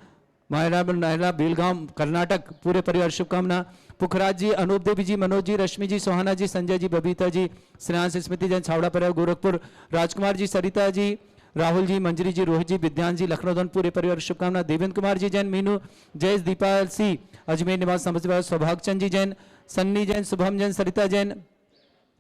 नायरा, बेलगांव, कर्नाटक, पूरे परिवार शुभकामना। पुखराज जी, अनूप देवी जी, मनोज जी, रश्मि जी, सोहाना जी, संजय जी, बबीता जी, श्रेयांश, स्मृति जैन, छावड़ा परिवार, गोरखपुर, राजकुमार जी, सरिता जी, राहुल जी, मंजरी जी, रोहित जी, विद्यान जी, लखनऊ, पूरे परिवार शुभकामना। देवेंद्र कुमार जी जैन, मीनू, जयेश, दीपाल सी, अजमेर निवास, समझ, सौभाग्यचंद जी जैन, सन्नी जैन, शुभम जैन, सरिता जैन,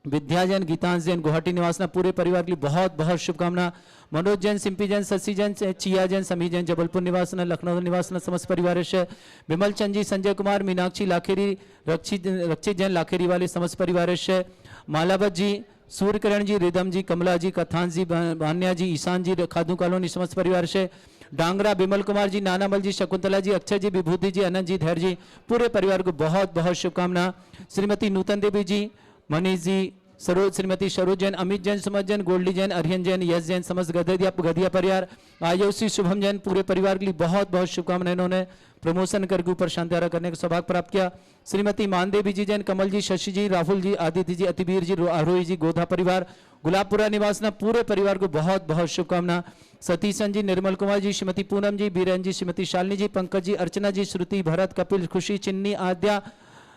विद्या जैन, गीतांश जैन गुवाहाटी निवासना पूरे परिवार के लिए बहुत बहुत शुभकामना। मनोज जैन, सिंपी जैन, शशि जैन, चिया जैन, समी जैन जबलपुर निवासना, लखनऊ निवासना समस्त परिवार से। विमल चंद जी, संजय कुमार, मीनाक्षी लाखेरी, रक्षित जैन लाखेरी वाले समस्त परिवार से। मालावत जी, सूर्यकिरण जी, रिदम जी, कमला जी, कथांश जी, भान्या जी, ईशान जी, खादू कॉलोनी समस्त परिवार से। डांगरा विमल कुमार जी, नानामल जी, शकुंतला जी, अक्षय जी, विभूति जी, अनंत जी, धैर्य जी, पूरे परिवार को बहुत बहुत शुभकामना। श्रीमती नूतन देवी जी, मनीष जी, सरोज, श्रीमती सरोज जैन, अमित जैन, सुमत जैन, गोल्डी जैन, अरिहन जैन, यश जैन, समस्त गधिया परिवार, आयुषी शुभम जैन, पूरे परिवार के लिए बहुत बहुत शुभकामनाएं। इन्होंने प्रमोशन करके ऊपर शांतिहारा करने का सौभाग्य प्राप्त किया। श्रीमती मानदेवी जी जैन, कमल जी, शशि जी, राहुल जी, आदित्य जी, अतिवीर जी, आरोही जी, गोधा परिवार, गुलाबपुरा निवासना पूरे परिवार को बहुत बहुत शुभकामना। सतीशन जी, निर्मल कुमार जी, श्रीमती पूनम जी, बीरेन जी, श्रीमती शालिनी जी, पंकज जी, अर्चना जी, श्रुति, भरत, कपिल, खुशी, चिन्नी, आद्या,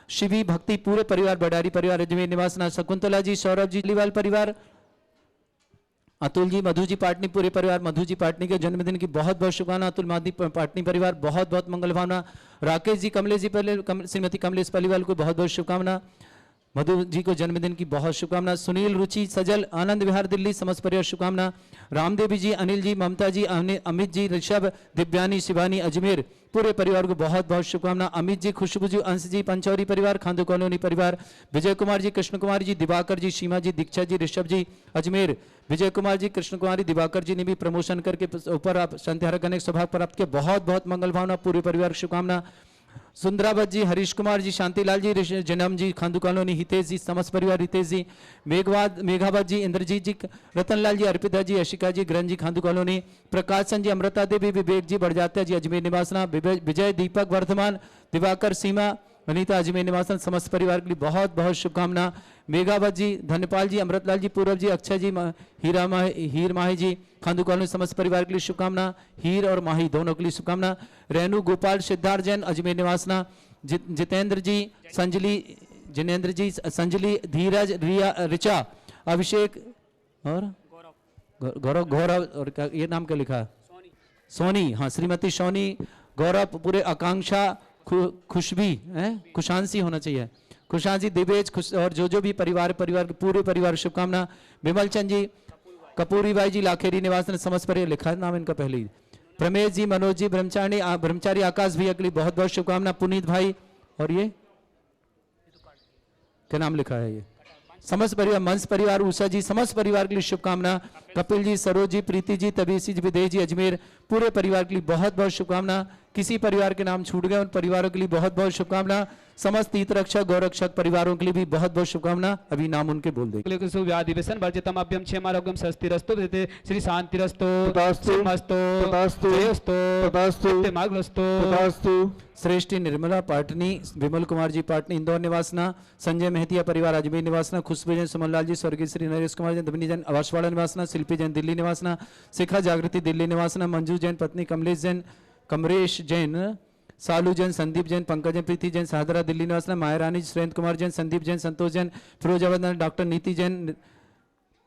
शिवी, भक्ति, पूरे परिवार, बडारी परिवार, अजमेर निवासना, शकुंतला जी, सौरभ जी, लीवाल परिवार, अतुल जी, मधु जी पाटनी, पूरे परिवार, मधु जी पाटनी के जन्मदिन की बहुत बहुत शुभकामना। अतुल मादी पाटनी परिवार बहुत बहुत मंगल भावना। राकेश जी, कमलेश जी, श्रीमती कमलेश पलीवाल को बहुत बहुत शुभकामना। मधु जी को जन्मदिन की बहुत शुभकामना। सुनील, रुचि, सजल, आनंद विहार दिल्ली समस्त परिवार शुभकामना। रामदेवी जी, अनिल जी, ममता जी, अमित जी, ऋषभ, दिव्यानी, शिवानी, अजमेर, पूरे परिवार को बहुत बहुत शुभकामना। अमित जी, खुशबू जी, अंश जी, पंचौरी परिवार, खांदू कॉलोनी परिवार, विजय कुमार जी, कृष्ण कुमार जी, दिवाकर जी, सीमा जी, दीक्षा जी, ऋषभ जी, अजमेर, विजय कुमार जी, कृष्ण कुमारी, दिवाकर जी ने भी प्रमोशन करके ऊपर आप शांतिहारा करने का सौभाग्य प्राप्त किया। बहुत बहुत मंगल भावना, पूरे परिवार की शुभकामना। सुंदरावत जी, हरीश कुमार जी, शांतिलाल जी, जनम जी, खांदू कॉलोनी, हितेश जी, समस्त परिवार, हितेश जी, मेघावत जी, इंद्रजीत जी, रतनलाल जी, अर्पिता जी, अशिका जी, ग्रहण जी, खांदू कॉलोनी, प्रकाशन जी, अमृता देवी, विवेक जी, बड़जात्या जी, अजमेर निवासना, विजय, दीपक, वर्धमान, दिवाकर, सीमा, वनीता, अजमेर निवासन समस्त परिवार के लिए बहुत बहुत शुभकामना। मेघावत जी, धन्यपाल जी, अमृतलाल जी, पूरब जी, अक्षय जी, हीर माही जी, खांदू कॉलोनी समस्त परिवार के लिए शुभकामना। हीर और माही दोनों के लिए शुभकामना। रेणु, गोपाल, सिद्धार्थ जैन, अजमेर निवासना, जितेंद्र जी, संजली, धीरज, रिया, ऋचा, अभिषेक और गौरव और ये नाम क्या लिखा? सोनी, हाँ, श्रीमती सोनी, गौरव, पूरे आकांक्षा, खुशबी है, खुशांसी होना चाहिए, खुशांसी, दिवेज, और जो भी परिवार के पूरे परिवार शुभकामना। विमल चंद जी, कपूरी बाई जी, लाखेरी निवास ने समस्त परिवार, लिखा है नाम इनका पहले ही। प्रमेश जी, मनोज जी, ब्रह्मचारी आकाश भैया के लिए बहुत बहुत शुभकामना। पुनीत भाई, और ये क्या नाम लिखा है? ये समस्त परिवार, मंस परिवार, उषा जी, समस्त परिवार के लिए शुभकामना। कपिल जी, सरोज जी, प्रीति जी, तबीसी जी, विदेश जी, अजमेर, पूरे परिवार के लिए बहुत बहुत शुभकामना। किसी परिवार के नाम छूट गए उन परिवारों के लिए बहुत बहुत शुभकामना। समस्त हितरक्षक गौरक्षक परिवारों के लिए भी बहुत बहुत शुभकामना। अभी नाम उनके बोल देंगे। व्याधिवेशन वर्जितम अभ्यम क्षेमारोग्यम स्वस्तिरस्तु श्री शांतिरस्तु तथास्तु, सिंहस्तु तथास्तु, जयस्तु तथास्तु, मार्गस्तु तथास्तु। श्रेष्ठी निर्मला पाटनी, विमल कुमार जी पाटनी, इंदौर निवासना, संजय मेहतिया परिवार, अजमेर निवासना, खुशबू जैन, सुमनलाल जी, स्वर्गीय श्री नरेश कुमार जैन, धवनी जैन, आवासवाड़ा निवासना, शिल्पी जैन, दिल्ली निवासना, शिखा जागृति, दिल्ली निवासना, मंजू जैन, पत्नी कमलेश जैन, कमरेश जैन, सालू जैन, संदीप जैन, पंकज जैन, प्रीति जैन, सादरा, दिल्ली निवासना, मायरानी, सुरेंद्र कुमार जैन, संदीप जैन, संतोष जैन, फिरोजाबाद, डॉक्टर नीति जैन,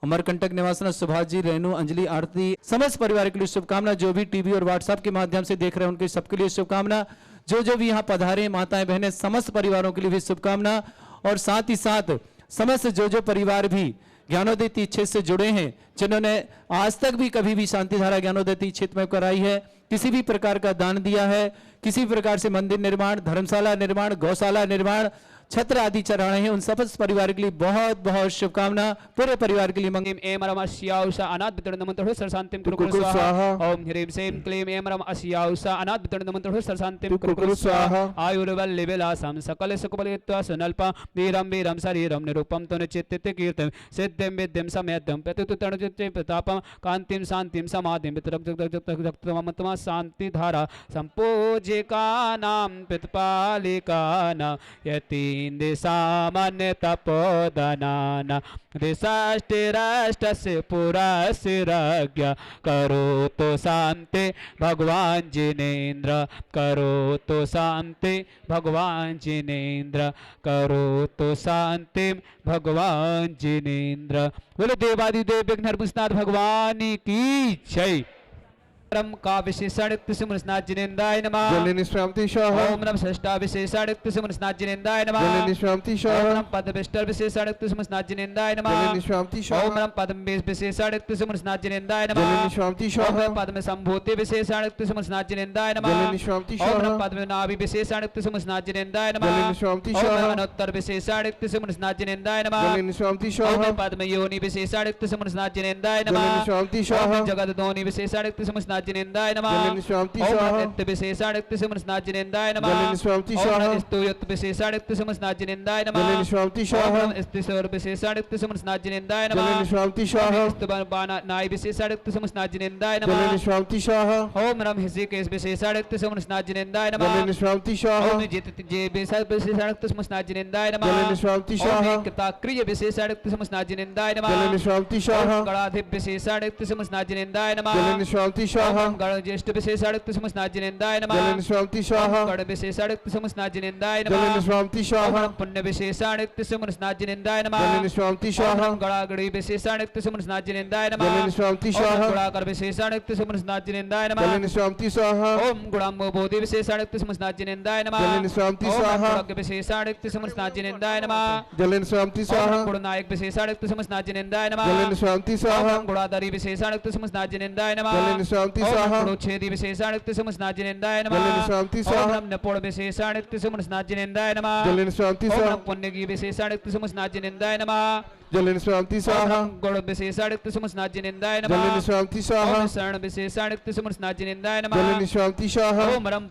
अमरकंटक निवासना, सुभाष जी, रेणु, अंजलि, आरती, समस्त परिवार के लिए शुभकामना। जो भी टीवी और व्हाट्सएप के माध्यम से देख रहे हैं उनके सबके लिए शुभकामना। जो भी यहाँ पधारे माताएं बहनें, समस्त परिवारों के लिए भी शुभकामना। और साथ ही साथ समस्त जो परिवार भी ज्ञानोदय तीर्थ क्षेत्र से जुड़े हैं, जिन्होंने आज तक भी कभी भी शांतिधारा ज्ञानोदय तीर्थ क्षेत्र में कराई है, किसी भी प्रकार का दान दिया है, किसी प्रकार से मंदिर निर्माण, धर्मशाला निर्माण, गौशाला निर्माण, छत्र आदि चढ़ाए हैं, उन समस्त परिवार के लिए बहुत बहुत शुभकामना। पूरे परिवार के लिए मंगल। एम रम अस्याउषा अनाथ वितरण मंत्र हो सरशांतिम कुरकुरु कुरकुरु स्वाहा। स्वाहा। ओम ह्रीं श्रीं क्लीं एम रम अस्याउषा अनाथ वितरण मंत्र हो सरशांतिम कुरकुरु कुरकुरु स्वाहा। स्वाहा। आयुर्वल्ली विलासम सकल सुखबलित्वा सुनल्पा वीरम वीरम शरीरम निरूपम तो निचित्तित कीर्तम सिद्धिम विद्यम समेत्यम प्रतितुतरणचित्ते प्रतापम कांतिम शांतिम समाधिम वितरक्तमतमा शांति धारा संपूजिकानां पितपालिकानां यतीन्द्र सामान्य तपोदनाना दिशाष्टिराष्टस्य पुरस्सिरज्ञ करोतु शान्ति भगवान जिनेन्द्र करोतु शान्ति भगवान जिनेन्द्र करोतु शान्ति भगवान जिनेन्द्र। बोले देवादिदेव विघ्नहर भूषनाथ भगवान की जय। परम का विशेषाणित्य सुमनस्नाजिनेन्द्राय नमः जलनिष्क्रांति स्वाहा ओम नमः षष्ठा विशेषाणित्य सुमनस्नाजिनेन्द्राय नमः जलनिष्क्रांति ओम स्वाहा नमः पदविष्टर विशेषाणित्य सुमनस्नाजिनेन्द्राय नमः जलनिष्क्रांति ओम स्वाहा नमः पद्म विशेषाणित्य सुमनस्नाजिनेन्द्राय नमः जलनिष्क्रांति ओम स्वाहा नमः पद्म संभूति विशेषाणित्य सुमनस्नाजिनेन्द्राय नमः जलनिष्क्रांति ओम नमः स्वाहा पद्म नाभि विशेषाणित्य सुमनस्नाजिनेन्द्राय नमः जलनिष्क्रांति ओम नमः स्वाहा अनोत्तर विशेषाणित्य सुमनस्नाजिनेन्द्राय नमः जलनिष्क्रांति ओम स्वाहा नमः पद्म योनि विशेषाणित्य सुमनस्नाजिनेन्द्राय नमः जलनिष्क्रांति ओम स्वाहा नमः जगदोनि विशेषाणित्य सुमनस्नाजिनेन्द्राय नमः जलनिष्क्रांति ओम स्वाहा नमः नित्य विशेषाणित्य सुमनस्नाजिनेन्द्राय नमः जलनिष्क्रांति ओम स्वाहा नमः स्तुयत् विशेषाणित्य सुमनस्नाजिनेन्द्राय नमः जलनिष्क्रांति ओम स्वाहा नमः स्तिसौर विशेषाणित्य सुमनस्नाजिनेन्द्राय नमः जलनिष्क्रांति स्वाहा स्तुबाना नाय विशेषाणित्य सुमनस्नाजिनेन्द्राय नमः जलनिष्क्रांति स्वाहा ओम नमः हृषिकेश विशेषाणित्य सुमनस्नाजिनेन्द्राय नमः जलनिष्क्रांति स्वाहा ओम जित जे विशेषाणित्य सुमनस्नाजिनेन्द्राय नमः जलनिष्क्रांति स्वाहा ओम कृताक्रिय विशेषाणित्य सुमनस्नाजिनेन्द्राय नमः जलनिष्क्रांति स्वाहा ओम गणाधिप विशेषाणित्य सुमनस्नाजिनेन्द्राय नमः जलनिष्क्रांति स्वाहा ओम गणज्येष्ठ विशेषाणित्य सुमनस्नाजिनेन्द्राय नमः जलनिष्क्रांति स्वाहा ओम गण विशेषाणित्य सुमनस्नाजिनेन्द्राय नमः जलनिष्क्रांति स्वाहा ओम पुण्य विशेषाणित्य सुमनस्नाजिनेन्द्राय नमः जलनिष्क्रांति स्वाहा ओम गणागणी विशेषाणित्य सुमनस्नाजिनेन्द्राय नमः जलनिष्क्रांति ओम स्वाहा गुणाकर विशेषाणित्य सुमनस्नाजिनेन्द्राय नमः जलनिष्क्रांति स्वाहा ओम गुणाम्ब बोधि विशेषाणित्य सुमनस्नाजिनेन्द्राय नमः जलनिष्क्रांति ओम स्वाहा गुणज्ञ विशेषाणित्य सुमनस्नाजिनेन्द्राय नमः जलनिष्क्रांति स्वाहा ओम गुणनायक विशेषाणित्य सुमनस्नाजिनेन्द्राय नमः जलनिष्क्रांति स्वाहा ओम गुणाधारी विशेषाणित्य सुमनस्नाजिनेन्द्राय नमः जलनिष्क्रांति ओम स्वाहा गुणोच्छेदी विशेषाणित्य सुमनस्नाजिनेन्द्राय नमः जलनिष्क्रांति ओम स्वाहा नपोड़ विशेषाणित्य सुमनस्नाजिनेन्द्राय नमः जलनिष्क्रांति ओम स्वाहा पुण्यगी विशेषाणित्य सुमनस्नाजिनेन्द्राय नमः जलनिष्क्रांति स्वाहा ओम गुण विशेषाणित्य सुमनस्नाजिनेन्द्राय नमः जलनिष्क्रांति स्वाहा ओम शरण विशेषाणित्य सुमनस्नाजिनेन्द्राय नमः जलनिष्क्रांति स्वाहा ओम रम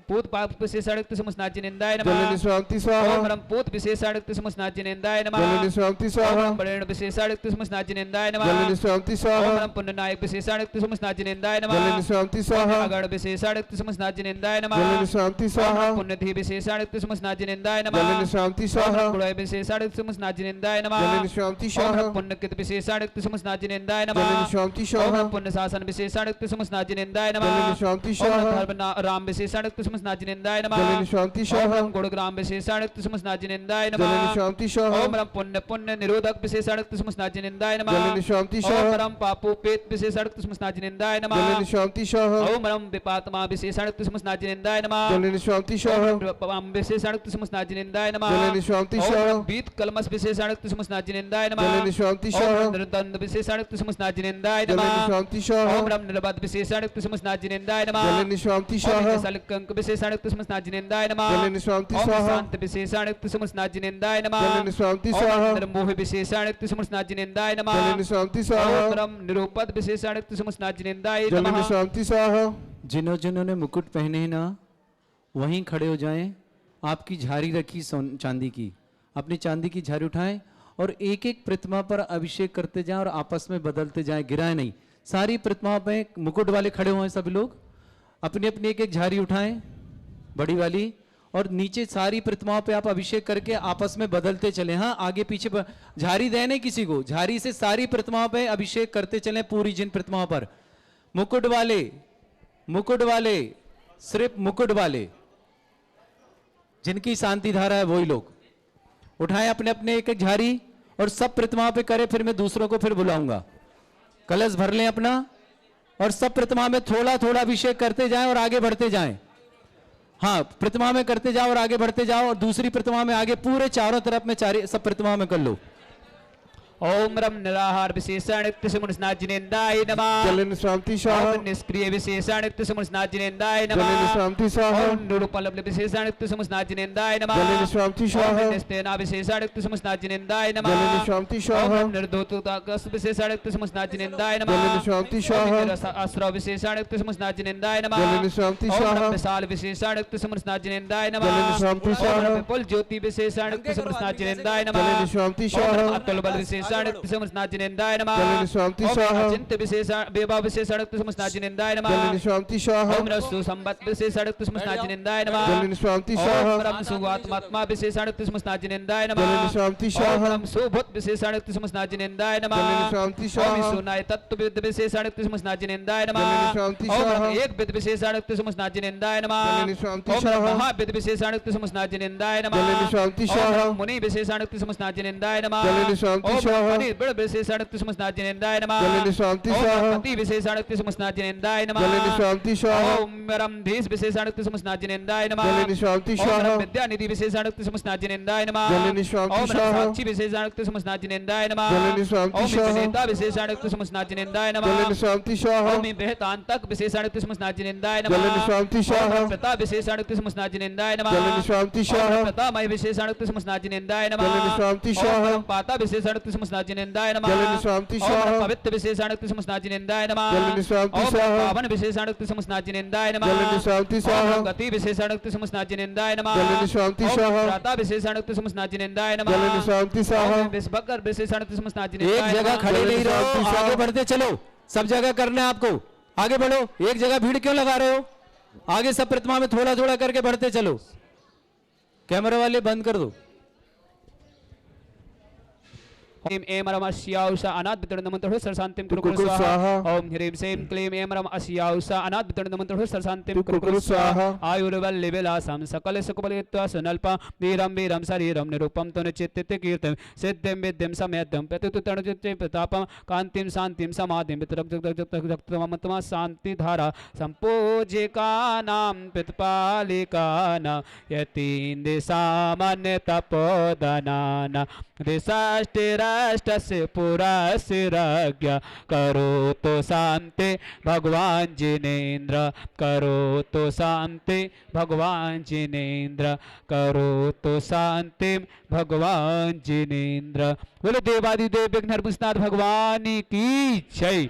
पूत पाप विशेषाणित्य सुमनस्नाजिनेन्द्राय नमः जलनिष्क्रांति स्वाहा ओम रम पूत विशेषाणित्य सुमनस्नाजिनेन्द्राय नमः जलनिष्क्रांति स्वाहा ओम बरेण विशेषाणित्य सुमनस्नाजिनेन्द्राय नमः जलनिष्क्रांति स्वाहा ओम पुण्यनायक विशेषाणित्य सुमनस्नाजिनेन्द्राय नमः जलनिष्क्रांति स्वाहा अगण विशेषाणित्य सुमनस्नाजिनेन्द्राय नमः जलनिष्क्रांति स्वाहा पुण्यधी विशेषाणित्य सुमनस्नाजिनेन्द्राय नमः जलनिष्क्रांति स्वाहा गुण विशेषाणित्य सुमनस्नाजिनेन्द्राय नमः जलनिष्क्रांति स्वाहा ओम पुण्यकृत विशेषाणित्य सुमनस्नाजिनेन्द्राय नमः जलनिष्क्रांति स्वाहा ओम पुण्य शासन विशेषाणित्य सुमनस्नाजिनेन्द्राय नमः जलनिष्क्रांति ओम स्वाहा धर्म राम विशेषाणित्य सुमनस्नाजिनेन्द्राय नमः जलनिष्क्रांति स्वाहा ओम गुणग्राम विशेषाणित्य सुमनस्नाजिनेन्द्राय नमः जलनिष्क्रांति स्वाहा ओम रम पुण्य निरोधक विशेषाणित्य सुमनस्नाजिनेन्द्राय नमः जलनिष्क्रांति ओम स्वाहा रम पापोपेत विशेषाणित्य सुमनस्नाजिनेन्द्राय नमः जलनिष्क्रांति स्वाहा ओम रम विपातमा विशेषाणित्य सुमनस्नाजिनेन्द्राय नमः जलनिष्क्रांति स्वाहा ओम विशेषाणित्य सुमनस्नाजिनेन्द्राय नमः जलनिष्क्रांति स्वाहा ओम बीत कलमस विशेषाणित्य सुमनस्नाजिनेन्द्राय नमः जलनिष्क्रांति स्वाहा ओम निर्दंड विशेषाणित्य सुमनस्नाजिनेन्द्राय नमः जलनिष्क्रांति स्वाहा ओम रम निर्बद विशेषाणित्य सुमनस्नाजिनेन्द्राय नमः जलनिष्क्रांति स्वाहा ओम सलकंक विशेषाणित्य सुमनस्नाजिनेन्द्राय नमः जलनिष्क्रांति ओम स्वाहा शांत विशेषाणित्य सुमनस्नाजिनेन्द्राय नमः जलनिष्क्रांति ओम स्वाहा निर्मोह विशेषाणित्य सुमनस्नाजिनेन्द्राय नमः जलनिष्क्रांति स्वाहा ओम रम निरूपद विशेषाणित्य सुमनस्नाजिनेन्द्राय नमः जलनिष्क्रांति स्वाहा जिन्होंने मुकुट पहने हैं ना वहीं खड़े हो जाएं। आपकी झारी रखी चांदी की, अपनी चांदी की झारी उठाएं और एक एक प्रतिमा पर अभिषेक करते जाएं और आपस में बदलते जाएं, गिराए नहीं। सारी प्रतिमा पे मुकुट वाले खड़े हुए हैं सभी लोग, अपनी अपनी एक एक झारी उठाएं बड़ी वाली, और नीचे सारी प्रतिमाओं पे आप अभिषेक करके आपस में बदलते चले। हाँ, आगे पीछे झारी दे नहीं किसी को, झारी से सारी प्रतिमाओं पे अभिषेक करते चले। पूरी जिन प्रतिमाओं पर मुकुट वाले सिर्फ मुकुट वाले जिनकी शांति धारा है वही लोग उठाएं अपने अपने एक एक झारी और सब प्रतिमाओं पे करें। फिर मैं दूसरों को फिर बुलाऊंगा। कलश भर लें अपना और सब प्रतिमा में थोड़ा थोड़ा अभिषेक करते जाएं और आगे बढ़ते जाएं। हाँ, प्रतिमा में करते जाओ और आगे बढ़ते जाओ, और दूसरी प्रतिमा में आगे, पूरे चारों तरफ में सब प्रतिमा में कर लो। ओम रम निराहार विशेषाणित्य सुमनस्नाजिनेन्द्राय नमः जलनिष्क्रांति स्वाहा ओम निष्क्रिय विशेषाणित्य सुमनस्नाजिनेन्द्राय नमः जलनिष्क्रांति स्वाहा ओम निरुपलब्ध विशेषाणित्य सुमनस्नाजिनेन्द्राय नमः जलनिष्क्रांति स्वाहा ओम निस्तेना विशेषाणित्य सुमनस्नाजिनेन्द्राय नमः जलनिष्क्रांति स्वाहा ओम निर्दोतुताकस विशेषाणित्य सुमनस्नाजिनेन्द्राय नमः जलनिष्क्रांति स्वाहा आश्रव विशेषाणित्य सुमनस्नाजिनेन्द्राय नमः जलनिष्क्रांति ओम स्वाहा विशाल विशेषाणित्य सुमनस्नाजिनेन्द्राय नमः जलनिष्क्रांति ओम स्वाहा विपुल ज्योति विशेषाणित्य सुमनस्नाजिनेन्द्राय नमः जलनिष्क्रांति स्वाहा ओम अतुल बल विशेषाणित्य सुमनस्नाजिनेन्द्राय नमः जलनिष्क्रांति ओम स्वाहा अचिंत्य विभव विशेषाणित्य सुमनस्नाजिनेन्द्राय नमः जलनिष्क्रांति स्वाहा ओम रसु संपत् विशेषाणित्य सुमनस्नाजिनेन्द्राय नमः जलनिष्क्रांति ओम स्वाहा रम सुवात्मात्मा विशेषाणित्य सुमनस्नाजिनेन्द्राय नमः जलनिष्क्रांति ओम स्वाहा रम सुभूत विशेषाणित्य सुमनस्नाजिनेन्द्राय नमः जलनिष्क्रांति ओम स्वाहा सुनाय तत्व विद विशेषाणित्य सुमनस्नाजिनेन्द्राय नमः जलनिष्क्रांति ओम स्वाहा एक विद विशेषाणित्य सुमनस्नाजिनेन्द्राय नमः जलनिष्क्रांति ओम स्वाहा महा विद विशेषाणित्य सुमनस्नाजिनेन्द्राय नमः जलनिष्क्रांति ओम स्वाहा मुनि विशेषाणित्य सुमनस्नाजिनेन्द्राय नमः जलनिष्क्रांति ओम स्वाहा अनिर्बल विशेषाणुक्ति समस्नाजिनेन्द्राय नमः जलनि शांति स्वाहा अति विशेषाणुक्ति समस्नाजिनेन्द्राय नमः जलनि शांति स्वाहा ओम रम धीस विशेषाणुक्ति समस्नाजिनेन्द्राय नमः जलनि शांति स्वाहा ओम विद्यानिधि विशेषाणुक्ति समस्नाजिनेन्द्राय नमः जलनि शांति ओम स्वाहा साक्षी विशेषाणुक्ति समस्नाजिनेन्द्राय नमः जलनि शांति ओम स्वाहा विजेता विशेषाणुक्ति समस्नाजिनेन्द्राय नमः जलनि शांति स्वाहा ओम बृहतांतक विशेषाणुक्ति समस्नाजिनेन्द्राय नमः जलनि शांति स्वाहा ओम प्रताप विशेषाणुक्ति समस्नाजिनेन्द्राय नमः जलनि शांति ओम स्वाहा प्रतामय विशेषाणुक्ति समस्नाजिनेन्द्राय नमः जलनि शांति स्वाहा ओम पाता विशेषाणुक्ति समस्नाजिनेन्द्राय नमः जलनि शांति ओम स्वाहा पवित्र विशेषाणुक्ति समस्नाजिनेन्द्राय नमः जलनि शांति ओम स्वाहा पावन विशेषाणुक्ति समस्नाजिनेन्द्राय नमः जलनि शांति स्वाहा ओम गति विशेषाणुक्ति समस्नाजिनेन्द्राय नमः जलनि शांति ओम स्वाहा त्राता विशेषाणुक्ति समस्नाजिनेन्द्राय नमः जलनि शांति स्वाहा ओम विश्वकर विशेषाणुक्ति समस्नाजिनेन्द्राय एक जगह खड़े नहीं रहो, आगे बढ़ते चलो। सब जगह करना है आपको, आगे बढ़ो। एक जगह भीड़ क्यों लगा रहे हो? आगे सब प्रतिमा में थोड़ा थोड़ा करके बढ़ते चलो। कैमरा वाले बंद कर दो। ओम एम रम अस्याउषा अनाथ वितरणमंत्र सरशांतिम कुरकुरु कुरकुरु स्वाहा स्वाहा। ओम ह्रीं सेम क्लीम एम रम अस्याउषा अनाथ वितरणमंत्र सरशांतिम कुरकुरु कुरकुरु स्वाहा स्वाहा। आयुर्वल्लि विलासम सकल सुखबलित्वा सुनल्पा वीरम वीरम शरीरम निरूपम तनु चित्तित कीर्तम सिद्धिम विद्यम समेद्यम प्रतितुतणचित्ते प्रतापम कांतिम शांतिम समाधिम वितरक्तमतमा शांति धारा संपूजिकानां पितपालिकानां यतीन्द्र सामान्य तपोदनानां दिशाष्टिराष्टस्य पुरस्य राज्ञ करोतु शांति भगवान जिनेन्द्र करोतु शांति भगवान जिनेन्द्र करोतु शांति भगवान जिनेन्द्र। बोलो देवादिदेव विघ्नहरपुष्णाथ भगवान की जय।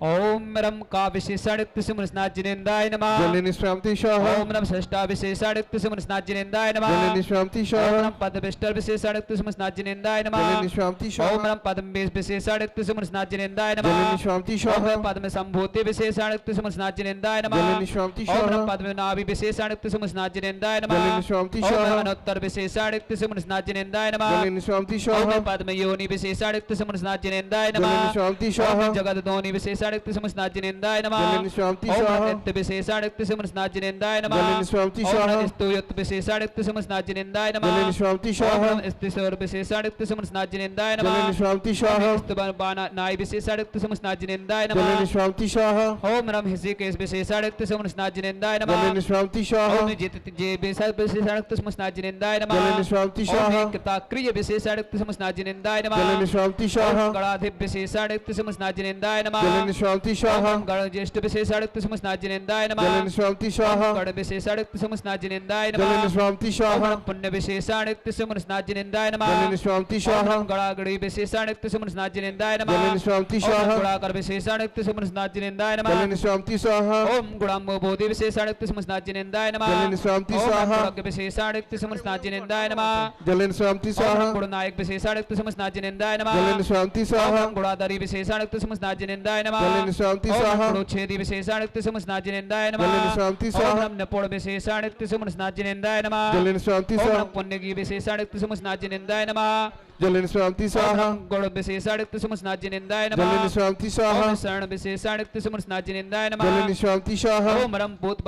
ओम रम का विशेषाणुक्ति समस्नाथ जिनेन्द्राय नमः जलनि शांति स्वाहा ओम रम षष्ठा विशेषाणुक्ति समस्नाथ जिनेन्द्राय नमः जलनि शांति ओम स्वाहा रम पदविष्टर विशेषाणुक्ति समस्नाथ जिनेन्द्राय नमः जलनि शांति ओम स्वाहा रम पद्म विशेषाणुक्ति समस्नाथ जिनेन्द्राय जलनि नमः शांति ओम स्वाहा रम पद्म संभूति विशेषाणुक्ति समस्नाथ जिनेन्द्राय नमः जलनि शांति ओम रम स्वाहा पद्म नाभि विशेषाणुक्ति समस्नाथ जिनेन्द्राय नमः जलनि शांति ओम स्वाहा रम अनोत्तर विशेषाणुक्ति समस्नाथ जिनेन्द्राय नमः जलनि शांति ओम स्वाहा रम पद्म योनि विशेषाणुक्ति समस्नाथ जिनेन्द्राय नमः जलनि शांति ओम स्वाहा रम जगत दोनि विशेषाणुक्ति समस्नाथ जिनेन्द्राय नमः जलनि शांति ओम स्वाहा रम नित्य विशेषाणुक्ति समस्नाथ जिनेन्द्राय नमः जलनि शांति ओम स्वाहा रम स्तुयत विशेषाणुक्ति समस्नाथ जिनेन्द्राय नमः जलनि शांति ओम स्वाहा रम स्तिस्वर विशेषाणुक्ति समस्नाथ जिनेन्द्राय नमः जलनि शांति स्वाहा स्तुबाना नाय विशेषाणुक्ति समस्नाथ जिनेन्द्राय नमः जलनि शांति स्वाहा ओम रम हृषिकेश विशेषाणुक्ति समस्नाथ जिनेन्द्राय नमः जलनि शांति स्वाहा ओम जित जे विशेषाणुक्ति समस्नाथ जिनेन्द्राय नमः जलनि शांति स्वाहा ओम कृताक्रिय विशेषाणुक्ति समस्नाथ जिनेन्द्राय नमः जलनि शांति स्वाहा ओम गणाधिप विशेषाणुक्ति समस्नाथ जिनेन्द्राय नमः जलनि शांति स्वाहा ओम गण ज्येष्ठ विशेषाणुक्ति समस्नाथ जिनेन्द्राय नमः जलनि शांति स्वाहा गण विशेषाणुक्ति समस्नाथ जिनेन्द्राय नमः जलनि शांति स्वाहा ओम पुण्य विशेषाणुक्ति समस्नाथ जिनेन्द्राय नमः जलनि शांति स्वाहा ओम गणागणी विशेषाणुक्ति समस्नाथ जिनेन्द्राय नमः जलनि शांति स्वाहा ओम गुणाकर विशेषाणुक्ति समस्नाथ जिनेन्द्राय नमः जलनि शांति स्वाहा ओम गुणाम्बो बोधि विशेषाणुक्ति समस्नाथ जिनेन्द्राय नमः जलनि शांति ओम स्वाहा गुणज्ञ विशेषाणुक्ति समस्नाथ जिनेन्द्राय नमः जलनि शांति स्वाहा ओम गुणनायक विशेषाणुक्ति समस्नाथ जिनेन्द्राय नमः जलनि शांति स्वाहा ओम गुणाधारी विशेषाणुक्ति समस्नाथ जिनेन्द्राय नमः जलनि शांति ओम स्वाहा गुणोच्छेदी विशेषाणुक्ति समस्नाथ जिनेन्द्राय नमः जलनि शांति ओम स्वाहा निपुण विशेषाणुक्ति समस्नाथ जिनेन्द्राय नमः जलनि शांति ओम स्वाहा पुण्यगी विशेषाणुक्ति समस्नाथ जिनेन्द्राय नमः जलनि शांति स्वाहा ओम गुण विशेषाणुक्ति समस्नाथ जिनेन्द्राय नमः जलनि शांति स्वाहा ओम शरण विशेषाणुक्ति समस्नाथ जिनेन्द्राय नमः जलनि शांति स्वाहा ओम रम पूत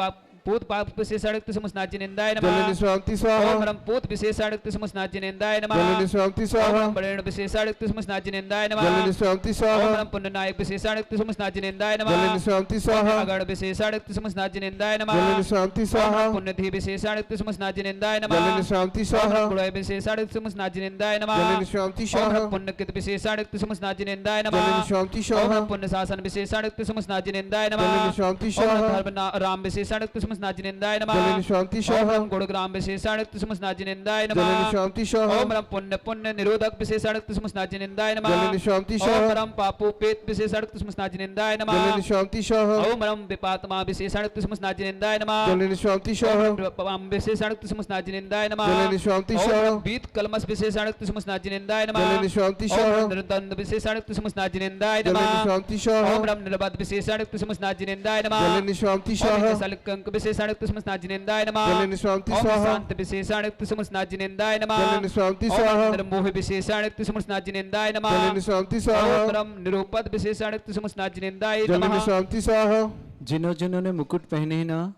पाप विशेषाणुक्ति समस्नाथ जिनेन्द्राय नमः जलनि शांति स्वाहा ओम रम पूत विशेषाणुक्ति समस्नाथ जिनेन्द्राय नमः जलनि शांति स्वाहा ओम बरेण विशेषाणुक्ति समस्नाथ जिनेन्द्राय नमः जलनि शांति ओम स्वाहा रम पुण्यनायक विशेषाणुक्ति समस्नाथ जिनेन्द्राय नमः जलनि शांति स्वाहा अगण विशेषाणुक्ति समस्नाथ जिनेन्द्राय नमः जलनि शांति स्वाहा पुण्यधी विशेषाणुक्ति समस्नाथ जिनेन्द्राय नमः जलनि शांति स्वाहा गुण विशेषाणुक्ति समस्नाथ जिनेन्द्राय नमः जलनि शांति स्वाहा पुण्यकृत विशेषाणुक्ति समस्नाथ जिनेन्द्राय नमः जलनि शांति स्वाहा पुण्य शासन विशेषाणुक्ति समस्नाथ जिनेन्द्राय नमः जलनि शांति स्वाहा धर्म राम विशेषाणुक्ति समस्नाथ जिनेन्द्राय नमः जलनि शांति स्वाहा ओम गुणग्राम विशेषाणुक्ति समस्नाथ जिनेन्द्राय नमः जलनि शांति स्वाहा ओम रम पुण्य निरोधक विशेषाणुक्ति समस्नाथ जिनेन्द्राय नमः जलनि शांति ओम स्वाहा रम पापोपेत विशेषाणुक्ति समस्नाथ जिनेन्द्राय नमः जलनि शांति स्वाहा ओम रम विपातमा विशेषाणुक्ति समस्नाथ जिनेन्द्राय नमः जलनि शांति स्वाहा ओम विशेषाणुक्ति समस्नाथ जिनेन्द्राय नमः जलनि शांति स्वाहा ओम बीत कलमस विशेषाणुक्ति समस्नाथ जिनेन्द्राय नमः जलनि शांति स्वाहा ओम निर्दंड विशेषाणुक्ति समस्नाथ जिनेन्द्राय जलनि नमः शांति स्वाहा ओम रम निर्बद विशेषाणुक्ति समस्नाथ जिनेन्द्राय नमः जलनि शांति ओम स्वाहा सलकंक विशेषाणुक्ति समस्नाथ जिनेन्द्राय नमः जलनि शांति ओम स्वाहा शांत विशेषाणुक्ति समस्नाथ जिनेन्द्राय नमः जलनि शांति ओम स्वाहा निर्मोह विशेषाणुक्ति समस्नाथ जिनेन्द्राय नमः जलनि शांति स्वाहा ओम रम निरूपद विशेषाणुक्ति समस्नाथ जिनेन्द्राय जलनि नमः शांति स्वाहा जिन्होंने मुकुट पहने हैं ना,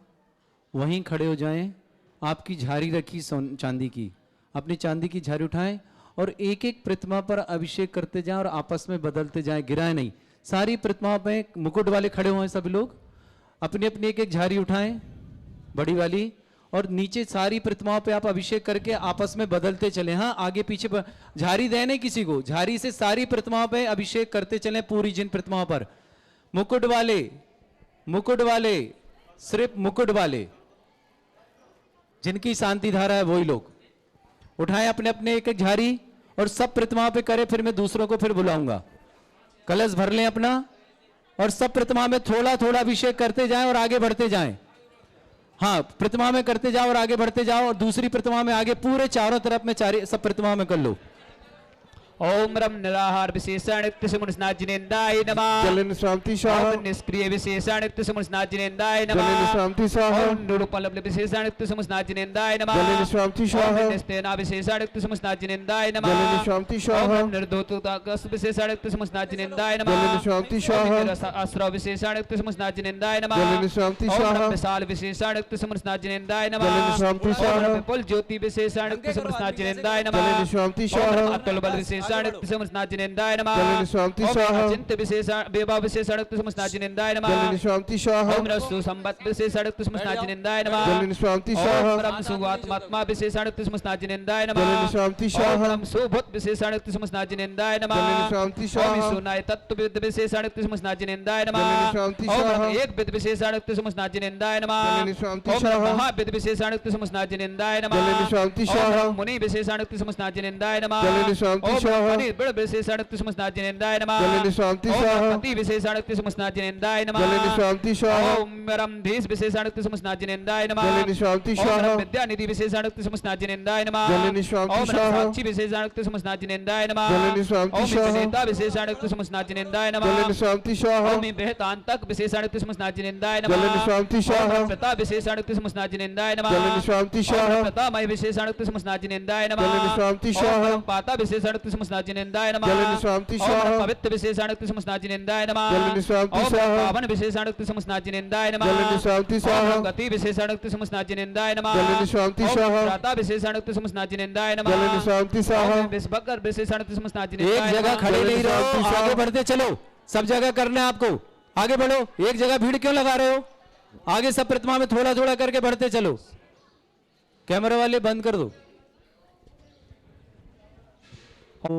वहीं खड़े हो जाएं। आपकी झारी रखी चांदी की, अपनी चांदी की झारी उठाएं और एक एक प्रतिमा पर अभिषेक करते जाएं और आपस में बदलते जाएं, गिराए नहीं। सारी प्रतिमा पे मुकुट वाले खड़े हुए हैं, सभी लोग अपनी अपनी एक एक झारी उठाएं, बड़ी वाली, और नीचे सारी प्रतिमाओं पे आप अभिषेक करके आपस में बदलते चले। हाँ, आगे पीछे झारी दे नहीं किसी को, झारी से सारी प्रतिमाओं पे अभिषेक करते चले, पूरी जिन प्रतिमाओं पर मुकुट वाले सिर्फ मुकुट वाले जिनकी शांति धारा है वही लोग उठाएं अपने अपने एक एक झारी और सब प्रतिमाओं पे करें। फिर मैं दूसरों को फिर बुलाऊंगा। कलश भर लें अपना और सब प्रतिमा में थोड़ा थोड़ा अभिषेक करते जाएं और आगे बढ़ते जाएं। हाँ, प्रतिमा में करते जाओ और आगे बढ़ते जाओ, और दूसरी प्रतिमा में आगे, पूरे चारों तरफ में सब प्रतिमा में कर लो। ओम रम निराहार विशेषण नित्य सुमनस्नाजिनेंदाय नमः। जलन शांति स्वाहा। ओम निष्क्रिय विशेषण नित्य सुमनस्नाजिनेंदाय नमः। जलन शांति स्वाहा। ओम निरूपलब्ध विशेषण नित्य सुमनस्नाजिनेंदाय नमः। जलन शांति स्वाहा। ओम निस्तेना विशेषण नित्य सुमनस्नाजिनेंदाय नमः। जलन शांति स्वाहा। ओम निर्दोतुताकस विशेषण नित्य सुमनस्नाजिनेंदाय नमः। जलन शांति स्वाहा। ओम आश्रव विशेषण नित्य सुमनस्नाजिनेंदाय नमः। जलन शांति स्वाहा। ओम विशाल विशेषण नित्य सुमनस्नाजिनेंदाय नमः। जलन शांति स्वाहा। ओम विपुल ज्योति विशेषण नित्य सुमनस्नाजिनेंदाय नमः। जलन शांति स्वाहा। अतुल बल विशेषण नित्य सुमनस्नाजिनेंदाय नमः। जलन शांति स्वाहा। चिंत विशेषण बेबा विशेषण नित्य सुमनस्नाजिनेंदाय नमः। जलन शांति स्वाहा। ओम रसु संबत विशेषण नित्य सुमनस्नाजिनेंदाय नमः। जलन शांति ओम स्वाहा। ब्रह्म सुवात्मात्मा विशेषण नित्य सुमनस्नाजिनेंदाय नमः। जलन शांति ओम स्वाहा। ब्रह्म सुभूत विशेषण नित्य सुमनस्नाजिनेंदाय नमः। जलन शांति स्वाहा। ओम सुनाय तत्व विद विशेषण नित्य सुमनस्नाजिनेंदाय नमः। जलन शांति ओम स्वाहा। एक विद विशेषण नित्य सुमनस्नाजिनेंदाय नमः। जलन शांति ओम स्वाहा। महा विद विशेषण नित्य सुमनस्नाजिनेंदाय नमः। जलन शांति स्वाहा। ओम मुनि विशेषण नित्य सुमनस्नाजिनेंदाय नमः। जलन शांति ओम स्वाहा। अनिर्बल विशेषण नित्य सुमनस्नाजिनेंदाय नमः। जलन शांति ओम स्वाहा। पति विशेषण नित्य सुमनस्नाजिनेंदाय नमः। जलन शांति स्वाहा। ओम रमधीश विशेषण नित्य सुमनस्नाजिनेंदाय नमः। जलन शांति ओम स्वाहा। विद्यानिधि विशेषण नित्य सुमनस्नाजिनेंदाय नमः। जलन शांति ओम स्वाहा। साक्षी विशेषण नित्य सुमनस्नाजिनेंदाय नमः। जलन शांति ओम स्वाहा। विनेता विशेषण नित्य सुमनस्नाजिनेंदाय नमः। जलन शांति स्वाहा। ओम बेहतांतक विशेषण नित्य सुमनस्नाजिनेंदाय नमः। जलन शांति स्वाहा। ओम प्रताप विशेषण नित्य सुमनस्नाजिनेंदाय नमः। जलन शांति स्वाहा। ओम प्रतामय विशेषण नित्य सुमनस्नाजिनेंदाय नमः। जलन शांति ओम स्वाहा। पाता विशेषण नित्य सुमनस्नाजिनेंदाय नमः। जलन शांति ओम स्वाहा। पवित्र विशेषण नित्य सुमनस्नाजिनेंदाय नमः। जलन शांति ओम स्वाहा। पावन विशेषण नित्य सुमनस्नाजिनेंदाय नमः। जलन शांति स्वाहा। ओम गति विशेषण नित्य सुमनस्नाजिनेंदाय नमः। जलन शांति स्वाहा। ओम त्राता विशेषण नित्य सुमनस्नाजिनेंदाय नमः। जलन शांति स्वाहा। ओम विश्वकर विशेषण नित्य सुमनस्नाजिनेंदाय एक जगह नमः। खड़े नहीं शांति रहो, स्वाहा। आगे बढ़ते चलो। सब जगह करना है आपको, आगे बढ़ो। एक जगह भीड़ क्यों लगा रहे हो? आगे सब प्रतिमा में थोड़ा थोड़ा करके बढ़ते चलो। कैमरा वाले बंद कर दो। ओम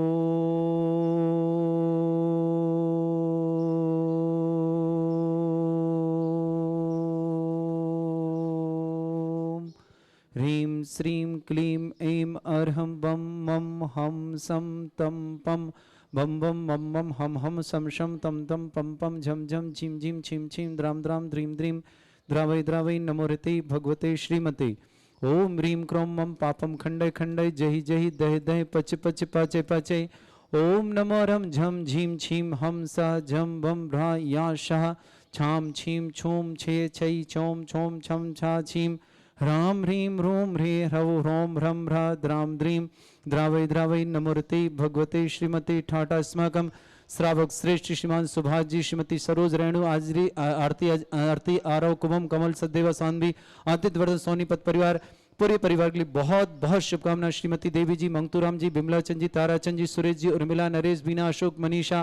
ह्रीं श्रीं क्लीं ऐं अर्हं बम मम हम सम तम पम बम बम मम मम हम हम सम शम तम तम पम पम झम झम झीम झीम छीम छीम द्राम द्राम द्रीम द्रीम द्रावै द्रावै नमो ऋते भगवते श्रीमते। ओम ह्रीं क्रोम मम पापम खंडय खंडय जहि जहि दह दह पच पच पाचय पाचय। ओम नमो रम झम झीम छीम हम सा झम बम भ्रा या शाह छाम छीम छूम छे छै चोम छोम छम छा छीम ह्राम ह्रीं ह्रूम ह्रे ह्रव ह्रोम ह्रम ह्रा द्राम द्रीम द्रावै द्रावै नमोरते भगवते श्रीमते ठाटा अस्माकम श्रावक श्रेष्ठ श्रीमान सुभाष जी, श्रीमती सरोज रेणु आजरी आरती आरव कुमम कमल सदैव सानवी आतिथ्य वर्धन सोनीपत परिवार, पूरे परिवार के लिए बहुत बहुत शुभकामनाएं। श्रीमती देवी जी, मंगतूराम जी, बिमलाचंद जी, ताराचंद जी, सुरेश जी, उर्मिला, नरेश, बीना, अशोक, मनीषा,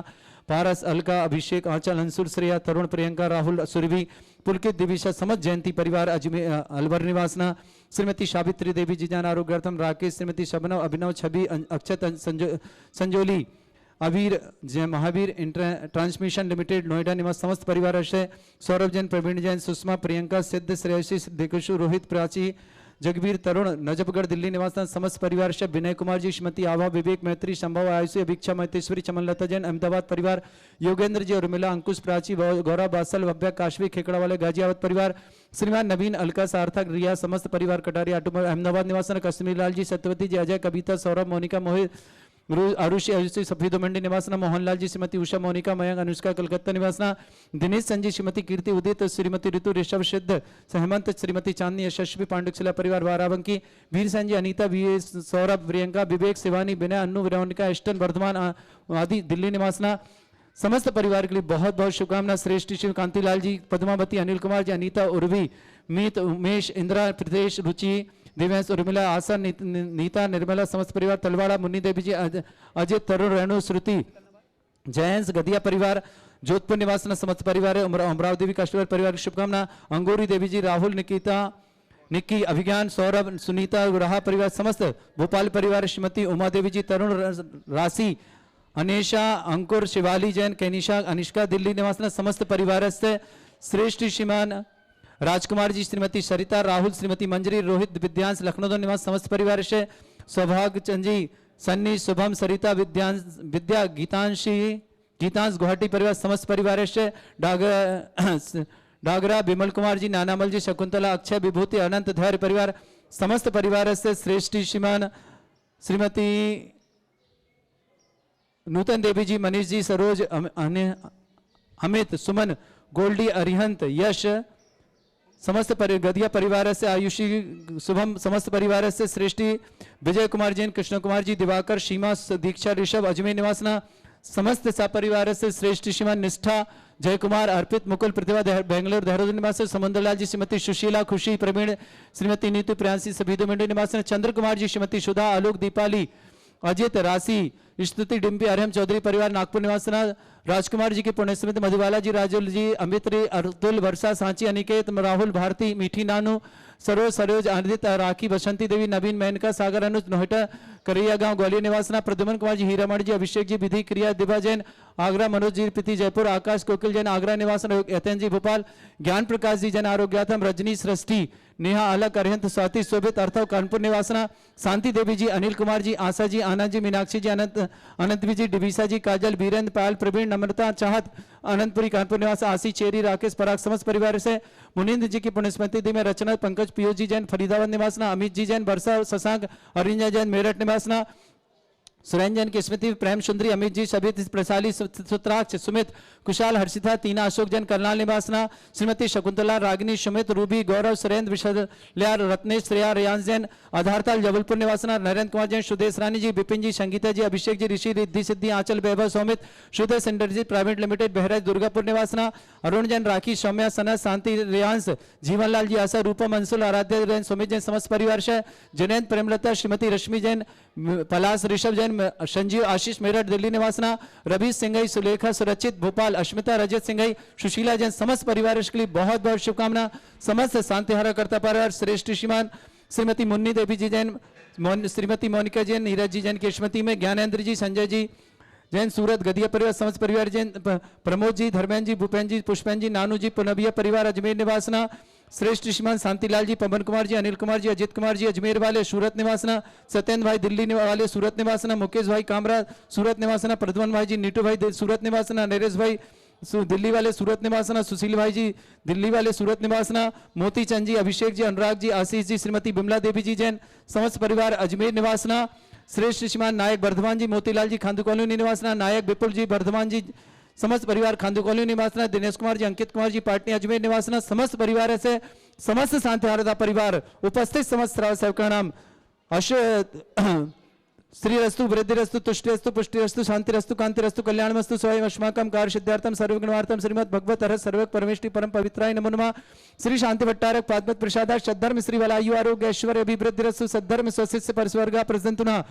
पारस, अलका, अभिषेक, आंचल, अंसुर, श्रेया, तरुण, प्रियंका, राहुल, सुरभि, पुलकित, दिविशा, समस्त जयंती परिवार अजमेर अलवर निवासना, श्रीमती सावित्री देवी जी, जान आरोग्यार्थम राकेश, श्रीमती शबनव, अभिनव, छवि, अक्षत, संजोली, अबीर, जय महावीर ट्रांसमिशन लिमिटेड नोएडा निवास समस्त परिवार आश्रय, सौरभ जैन, प्रवीण जैन, सुषमा, प्रियंका, सिद्ध, श्रेयसी, दिकुशु, रोहित, प्राची, जगबीर, तरुण, नजफगढ़ दिल्ली निवास समस्त परिवार से विनय कुमार जी, श्रीमती आभा, विवेक, मैत्री, संभव, आयुषी, अभिक्षा, मैतेश्वरी, चमनलता जैन, अहमदाबाद परिवार, योगेंद्र जी, उर्मिला, अंकुश, प्राची, गौरव, बासल, भव्या, काशवी, खेकड़ा वाले, गाजियाबाद परिवार, श्रीमान नवीन, अलका, सार्थक, रिया, समस्त परिवार, कटारी, आटूमल, अहमदाबाद निवासन, कश्मीर लाल जी, सत्यवती जी, अजय, कविता, सौरभ, मोनिका, मोहित, आरुषि, आयुषी, सफेदो मंडी निवासना, मोहनलाल जी, श्रीमती उषा, मोनिका, मयंक, अनुष्का, कलकत्ता निवासना, दिनेश संजय, श्रीमती कीर्ति, उदित, श्रीमती ऋतु, ऋषभ, सिद्ध, सहमंत, श्रीमती चांदनी, यशस्वी, पांडुशिला परिवार, Barabanki, Veer Sanjay, Anita, V Saurabh, Priyanka, Vivek, Shivani, Vinay, Annu, Veronica, Aston, Vardhaman आदि दिल्ली निवासना समस्त परिवार के लिए बहुत बहुत शुभकामना। श्रेष्ठ श्री कांतिलाल जी, पद्मावती, अनिल कुमार जी, अनीता, उर्वी, मीत, उमेश, इंदिरा, प्रदेश, रुचि, दिव्यांश उर्मिला आशा नीता निर्मला समस्त परिवार तलवाड़ा मुन्नी देवी जी अजय तरुण रेणु श्रुति जयंस गदिया परिवार जोधपुर निवास समस्त परिवार अमराव देवी कष्टवर परिवार की शुभकामना अंगूरी देवी जी राहुल निकिता निक्की अभिज्ञान सौरभ सुनीता रहा परिवार समस्त भोपाल परिवार श्रीमती उमा देवी जी तरुण राशि अनेशा अंकुर शिवाली जैन कैनिशा अनिष्का दिल्ली निवास समस्त परिवार से श्रेष्ठ श्रीमान राजकुमार जी श्रीमती सरिता राहुल श्रीमती मंजरी रोहित विद्यांश लखनऊ निवास समस्त परिवार से सौभाग्य चंजी सन्नी शुभम सरिता विद्या गीतांश गुवाहाटी परिवार समस्त परिवार से डागरा विमल कुमार जी नानामल जी शकुंतला अक्षय विभूति अनंत धैर्य परिवार समस्त परिवार से श्रेष्ठ श्रीमान श्रीमती नूतन देवी जी मनीष जी सरोज अमित सुमन गोल्डी अरिहंत यश समस्त गदिया परिवार से आयुषी शुभम समस्त परिवार से श्रेष्ठी विजय कुमार जैन कृष्ण कुमार जी दिवाकर सीमा दीक्षा ऋषभ अजमेर निवासना समस्त सपरिवार से श्रेष्ठ श्रीमान निष्ठा जय कुमार अर्पित मुकुल प्रतिभा बेंगलोर देहरादून निवास समंदरलाल जी श्रीमती सुशीला खुशी प्रवीण श्रीमती नीतू प्रियांशी सभीदो मंडी निवास चंद्र कुमार जी श्रीमती सुधा आलोक दीपाली अजित राशि स्तुति डिम्पी अरहम चौधरी परिवार नागपुर निवासना राजकुमार जी की पुण्यस्मृति मधुबाला जी राजुल जी अमित्री अतुल वर्षा सांची अनिकेत राहुल भारती मीठी नानू सरोज सरोज आनंदित राखी बसंती देवी नवीन मेनका सागर अनुज नोहटा करैया गांव ग्वालियर निवासना प्रद्युमन कुमार जी हीरामण जी अभिषेक जी विधि क्रिया दिभा जैन आगरा मनोज जी प्रीति जयपुर आकाश कोकिल जैन आगरा निवासन यतन जी भोपाल ज्ञान प्रकाश जी जैन आरोग्याथम रजनी सृष्टि नेहा अलक अरिहंत स्वाति शोभित अर्थव कानपुर निवासना शांति देवी जी अनिल कुमार जी आशा जी आनंद जी मीनाक्षी जी अनंत जी डिविसा जी काजल बीरेंद्र पायल प्रवीण नम्रता चाहत अनंतपुरी कानपुर निवास आशी चेरी राकेश पराग समस्त परिवार से मुनिंद्र जी की पुण्यस्मृति में रचना पंकज पीयूष जी जैन फरीदाबाद निवासना अमित जी जैन वर्षा शशांक अरिंजा जैन मेरठ निवासना सुरंजन की स्मृति प्रेम सुंदरी अमित जी सभी प्रसाली सुत्राक्ष सुमित कुशाल हर्षिता तीना अशोक जैन करनाल निवासना श्रीमती शकुंतला रागिनी सुमित रूबी गौरव सुरेंद्र विशल्या रत्नेश श्रेया रियांश जैन आधारताल जबलपुर निवासना नरेंद्र कुमार जैन सुदेश रानी जी विपिन जी संगीता जी अभिषेक जी ऋषि रिद्धि सिद्धि आंचल वैभव सौमित सुदेश सेंटर जी प्राइवेट लिमिटेड बहराइच दुर्गापुर निवासना अरुण जैन राखी सौम्या सनत शांति रियांश जीवनलाल जी आशा रूपम अंशुल आराध्य जैन सुमित जैन समस्त परिवार से जैन प्रेमलता श्रीमती रश्मि जैन पलाश ऋषभ जैन संजीव आशीष मेरठ दिल्ली निवासना रवि सिंघई सुलेखा सुरक्षित भोपाल अश्मिता रजत सिंघई सुशीला जैन समस्त परिवार के लिए बहुत बहुत शुभकामना समस्त शांतिहारा करता परिवार श्रेष्ठ श्रीमान श्रीमती मुन्नी देवी जी जैन श्रीमती मोनिका जैन नीरज जी जैन की स्मृति में ज्ञानेन्द्र जी संजय जी जैन सूरत गदिया परिवार समस्त परिवार जैन प्रमोद जी धर्मेंद्र जी भूपेन जी पुष्पेन जी नानू जी पुनबिया परिवार अजमेर निवासना श्रेष्ठ श्रीमान शांतिलाल जी पवन कुमार जी अनिल कुमार जी अजित कुमार जी अजमेर वाले सूरत निवासना सत्येंद्र भाई दिल्ली वाले सूरत निवासना मुकेश भाई कामरा सूरत निवासना प्रद्युमन भाई जी नीटू भाई सूरत निवासना नरेश भाई दिल्ली वाले सूरत निवासना सुशील भाई जी दिल्ली वाले सूरत निवासना मोती चंद जी अभिषेक जी अनुराग जी आशीष जी श्रीमती बिमला देवी जी जैन समस्त परिवार अजमेर निवासना श्रेष्ठ श्रीमान नायक वर्धमान जी मोतीलाल जी खांदू कॉलोनी निवासना नायक विपुल जी वर्धमान जी समस्त परिवार खांदू कॉलोनी निवासना दिनेश कुमार जी अंकित कुमार जी पाटनी अजमेर निवासना समस्त परिवार से समस्त शांतिहारा परिवार उपस्थित समस्त सेवका नाम श्रीरस्तु वृद्धिरस्तु तुष्टिरस्तु पुष्टिरस्तु शांतिरस्तु कांतिरस्तु कल्याणमस्तु स्वयं अस्माकं कार्य सिद्धार्थम सर्वगुणार्थम श्रीमद् भगवत हर सर्वक परमेष्टि परम पवित्राय नमो नमः श्री शांति भट्टारक पादपद प्रसादा सद्धर्म श्री वलायु आरोग्य ऐश्वर्य अभिवृद्धिरस्तु सद्धर्म स्वशिष्य परस्वर्गा प्रसंतुना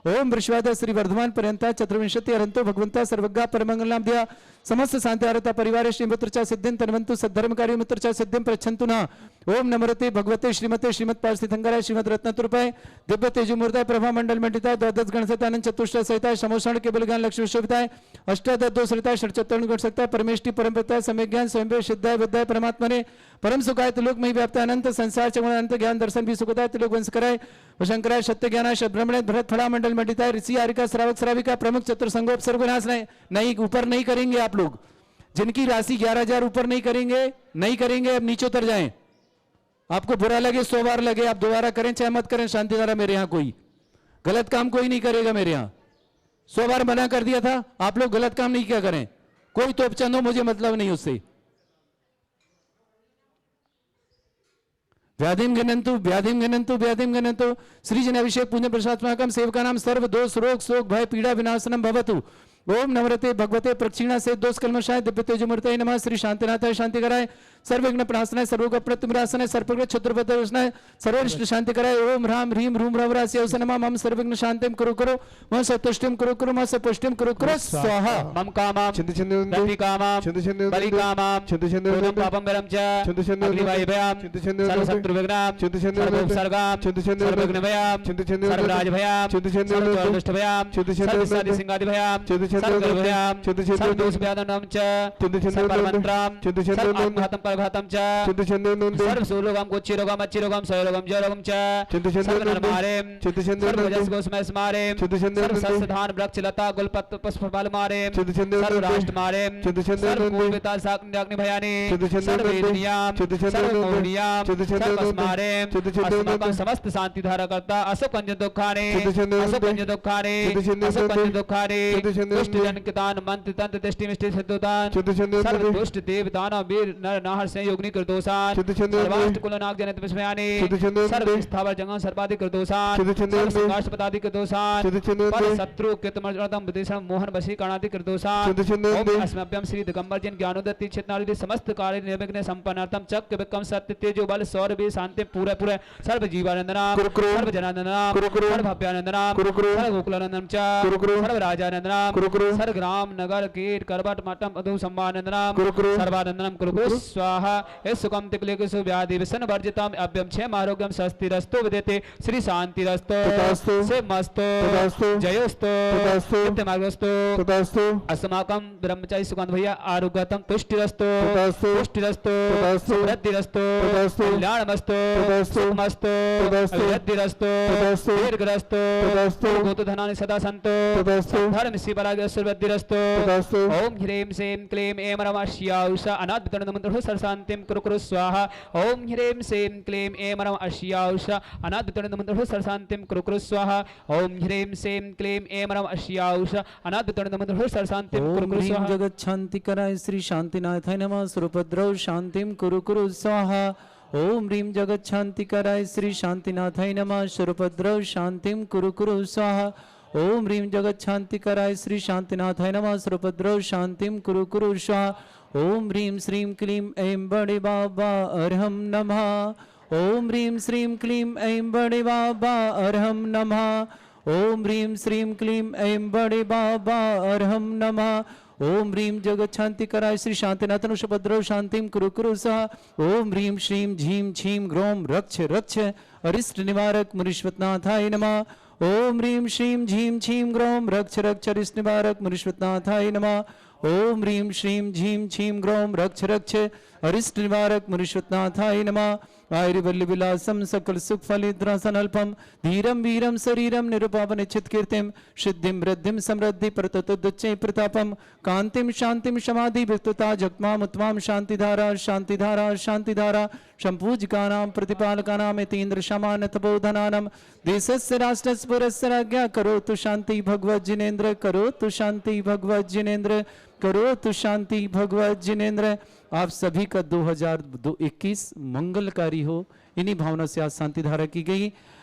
ओम वृषवाद श्री वर्धमान पर्यंता चतुर्विंशति अरंतो भगवंता सर्वज्ञा परमंगलाम दिया समस्त शांतिहारता परिवार श्रीमत्र सिद्धिं तन्वंतु सद्धर्मकारी मित्र सिद्धिं प्रच्छन्तु न ओम नमरते भगवते श्रीमते श्रीमत् पार्थिथंकराय श्रीमद रत्नतुरपाय दिव्य तेजोमूर्ताय प्रभा मंडल मंडिताय द्वादश गणसतानंद चतुष्ट सहिताय समोषण के बलगान लक्ष्मी विश्वविताय अष्टादश दो सरिताय षट्चत्तर गुण सकताय परमेष्टि परमपिताय सम्यक ज्ञान स्वयं सिद्धाय विद्याय परमात्मने परम सुखाय त्रिलोक मही व्याप्त अनंत संसार चगुण अनंत ज्ञान दर्शन भी सुखदाय त्रिलोक वंश कराय वशंकराय सत्य ज्ञानाय ब्रह्मणे भरत फला मंडल मंडिताय ऋषि आरिका श्रावक श्राविका प्रमुख चतुर संगोप सर्वनाश नहीं ऊपर नहीं करेंगे आप लोग जिनकी राशि 11,000 ऊपर नहीं करेंगे अब नीचे उतर जाएं। आपको बुरा लगे 100 बार लगे आप दोबारा करें चाहे मत करें शांतिधारा मेरे यहाँ कोई गलत काम कोई नहीं करेगा मेरे यहाँ 100 बार मना कर दिया था आप लोग गलत काम नहीं क्या करें कोई तो चंद हो मुझे मतलब नहीं उससे व्याधिम गणंतु श्री जन अभिषेक पुण्य प्रसादमाकम सेवका नाम सर्व दोष रोग शोक भय पीड़ा विनाशनम भवतु ओम नवरते भगवते प्रक्षिणा से दोष कलमशाय दिव्य तेजोमूर्तये नमः श्री शांतिनाथाय शांति कराय सर्वविघ्न प्रणाशनाय सर्वोग प्रतिमरासनाय सर्वग्र क्षुद्रपदर्शनाय सर्वरिष्ट शांति कराय ओम ह्राम ह्रीम ह्रूम ह्रवरास्य नमः मम सर्वविघ्न शांतिम कुरु कुरु मम सतुष्टिम कुरु कुरु मम सपुष्टिम कुरु कुरु स्वाहा मम कामं చింతచంద్రుని प्रति कामं చింతచంద్రుని बलि कामं చింతచంద్రుని भूतं पापं वरं च చింతచంద్రుని अग्निवायुभयं చింతచంద్రుని सर्वशत्रुविघ्नं చింతచంద్రుని सर्वोपसर्गं చింతచంద్రుని सर्वविघ्नभयं చింతచంద్రుని सर्वराजभयं చింతచంద్రుని सर्वचोरदुष्टभयं చింతచంద్రుని सर्वसादिसिंहादिभयं చింతచంద్రుని सर्वगर्भभयं చింతచంద్రుని सर्वदोषभयादनं च చింతచంద్రుని सर्वमन्त्रं చింతచంద్రుని सर्वात्मघातं परघातं च చింతచంద్రుని सर्वसूरोगं कुच्चिरोगं अच्छिरोगं सयोरोगं जयरोगं च చింతచంద్రుని सर्वनरमारें చింతచంద్రుని सर्वजसगोस्मयस्मारें చింతచంద్రుని सर्वसस्यधान वृक्ष लता गुलपत्र पुष्पफलमारें చింతచంద్రుని सर्वराष्ट्रमारें చింతచంద్రుని सर्वपूर्विता साग्निभयानि చింతచంద్రుని सर्ववेदनीयां చింతచంద్రుని सर्वमौर्यां చింతచంద్రుని सर्वस्मारें చింతచంద్రుని अस्माकं समस्त शांति धारकर्ता असुपंज दुःखानि చింతచంద్రుని असुपंज दुःखानि చింతచంద్రుని असुपंज दुःखानि చింతచంద్రుని दुष्ट जनकितान मंत्र तंत्र दृष्टि मिष्टि सिद्धोतान చింతచంద్రుని सर्व दुष्ट देवतानां वीर नर नाहर से योगिनी कृतोषान చింతచంద్రుని सर्वाष्ट कुल नाग जनित विस्मयानि చింతచంద్రుని सर्व स्थावर जंगम सर्वाधिक कृतोषान చింతచంద్రుని सर्व संघाष्टपदाधिक कृतोषान చింతచంద్రుని पर शत्रु कृतमर्दम विदेशम मोहन वशीकरणाधिक कृतोषान చింతచంద్రుని ओम अस्मभ्यम श्री दिगंबर जन ज्ञानोदत्ति चित्नादि समस्त कार्य निर्विघ्न संपन्नार्थम चक्र विक्रम सत्य तेजो बल सौरभि शांति पूरे पूरे सर्व जीवानंदनाम कुरुकुरु सर्व जनानंदनाम कुरुकुरु सर्व भव्यानंदनाम कुरुकुरु सर्व गोकुलानंदनाम च कुरुकुरु सर्व राजानंदनाम कुरुकुरु सर्व ग्राम नगर कीट करबट मठम अधु सम्मानंदनाम कुरुकुरु सर्वानंदनाम कुरुकुरु स्वाहा हे सुखम तिक्लेकसु व्याधि विसन वर्जितम अभ्यम क्षेम आरोग्यम स्वस्तिरस्तु विदेते श्री शांतिरस्तु तथास्तु सेमस्तु तथास्तु जयोस्तु तथास्तु नित्यमार्गस्तु तथास्तु अस्माकं ब्रह्मचारी सुगंध भैया आरोग्यतम तुष्टिरस्तु तथास्तु पुष्टिरस्तु तथास्तु समृद्धिरस्तु तथास्तु कल्याणमस्तु तथास्तु सुखमस्तु तथास्तु अभिवृद्धिरस्तु तथास्तु दीर्घरस्तु तथास्तु गोतधनानि सदा सन्तु तथास्तु धर्म श्रीपरागस्वृद्धिरस्तु तथास्तु ओम ह्रीं श्रीं क्लीं ऐं रमाश्याउषा अनाद्वितरणमन्त्रः सरशान्तिं कुरु कुरु स्वाहा ओम ह्रीं श्रीं क्लीं ऐं रमाश्याउषा अनाद्वितरणमन्त्रः सरशान्तिं कुरु कुरु स्वाहा ओम ह्रीं श्रीं क्लीं ऐं रमाश्याउषा अनाद्वितरणमन्त्रः सरशान्तिं कुरु ओम कुरु ह्रीं स्वाहा जगत शांति कराय श्री शांतिनाथाय नमः सुरभद्रौ शांतिम कुरु कुरु स्वाहा ओम ह्रीं जगत शांति कराय श्री शांतिनाथाय नमः सुरभद्रौ शांतिम कुरु कुरु स्वाहा ओम ह्रीं जगत शांति कराय श्री शांतिनाथाय नमः सुरभद्रौ शांतिम कुरु कुरु स्वाहा ओम ह्रीं श्रीं क्लीं ऐं बड़े बाबा अरहम नमः ओम ह्रीं श्रीं क्लीं ऐं बड़े बाबा अरहम नमः ओम ह्रीं श्रीं क्लीं ऐं बड़े बाबा अरहम नमः ओम ह्रीं जगत शांति कराय श्री शांतिनाथन सुभद्रौ शांतिम कुरु कुरु स्वाहा ओम ह्रीं श्रीं झीं छीं ग्रोम रक्ष रक्ष अरिष्ट निवारक मुनीश्वरनाथाय नमः ओम ह्रीं श्रीं झीं छीं ग्रोम रक्ष रक्ष अरिष्ट निवारक मुनीश्वरनाथाय नमः ओम ह्रीं श्रीं झीं छीं ग्रोम रक्ष रक्ष अरिष्ट निवारक मुनीश्वरनाथाय नमः आयुर्वल्ली विलासम सकल सुख फलिद्रासनल्पम धीरम वीरम शरीरम निरुपावन चित्कीर्तिम सिद्धिम वृद्धिम समृद्धि प्रततुच्चै प्रतापम कांतिम शांतिम समाधि विस्तुता जगमाम उत्तमाम शांतिधारा शांतिधारा शांतिधारा संपूजकानां प्रतिपालकानां यतीन्द्र शमान तपोधनानां देशस्य राष्ट्रस्य पुरस्य राज्ञा करोतु शांति भगवत जिनेन्द्र करोतु शांति भगवत जिनेन्द्र करोतु शांति भगवत जिनेन्द्र। आप सभी का 2021 मंगलकारी हो, इन्हीं भावना से आज शांति धारा की गई।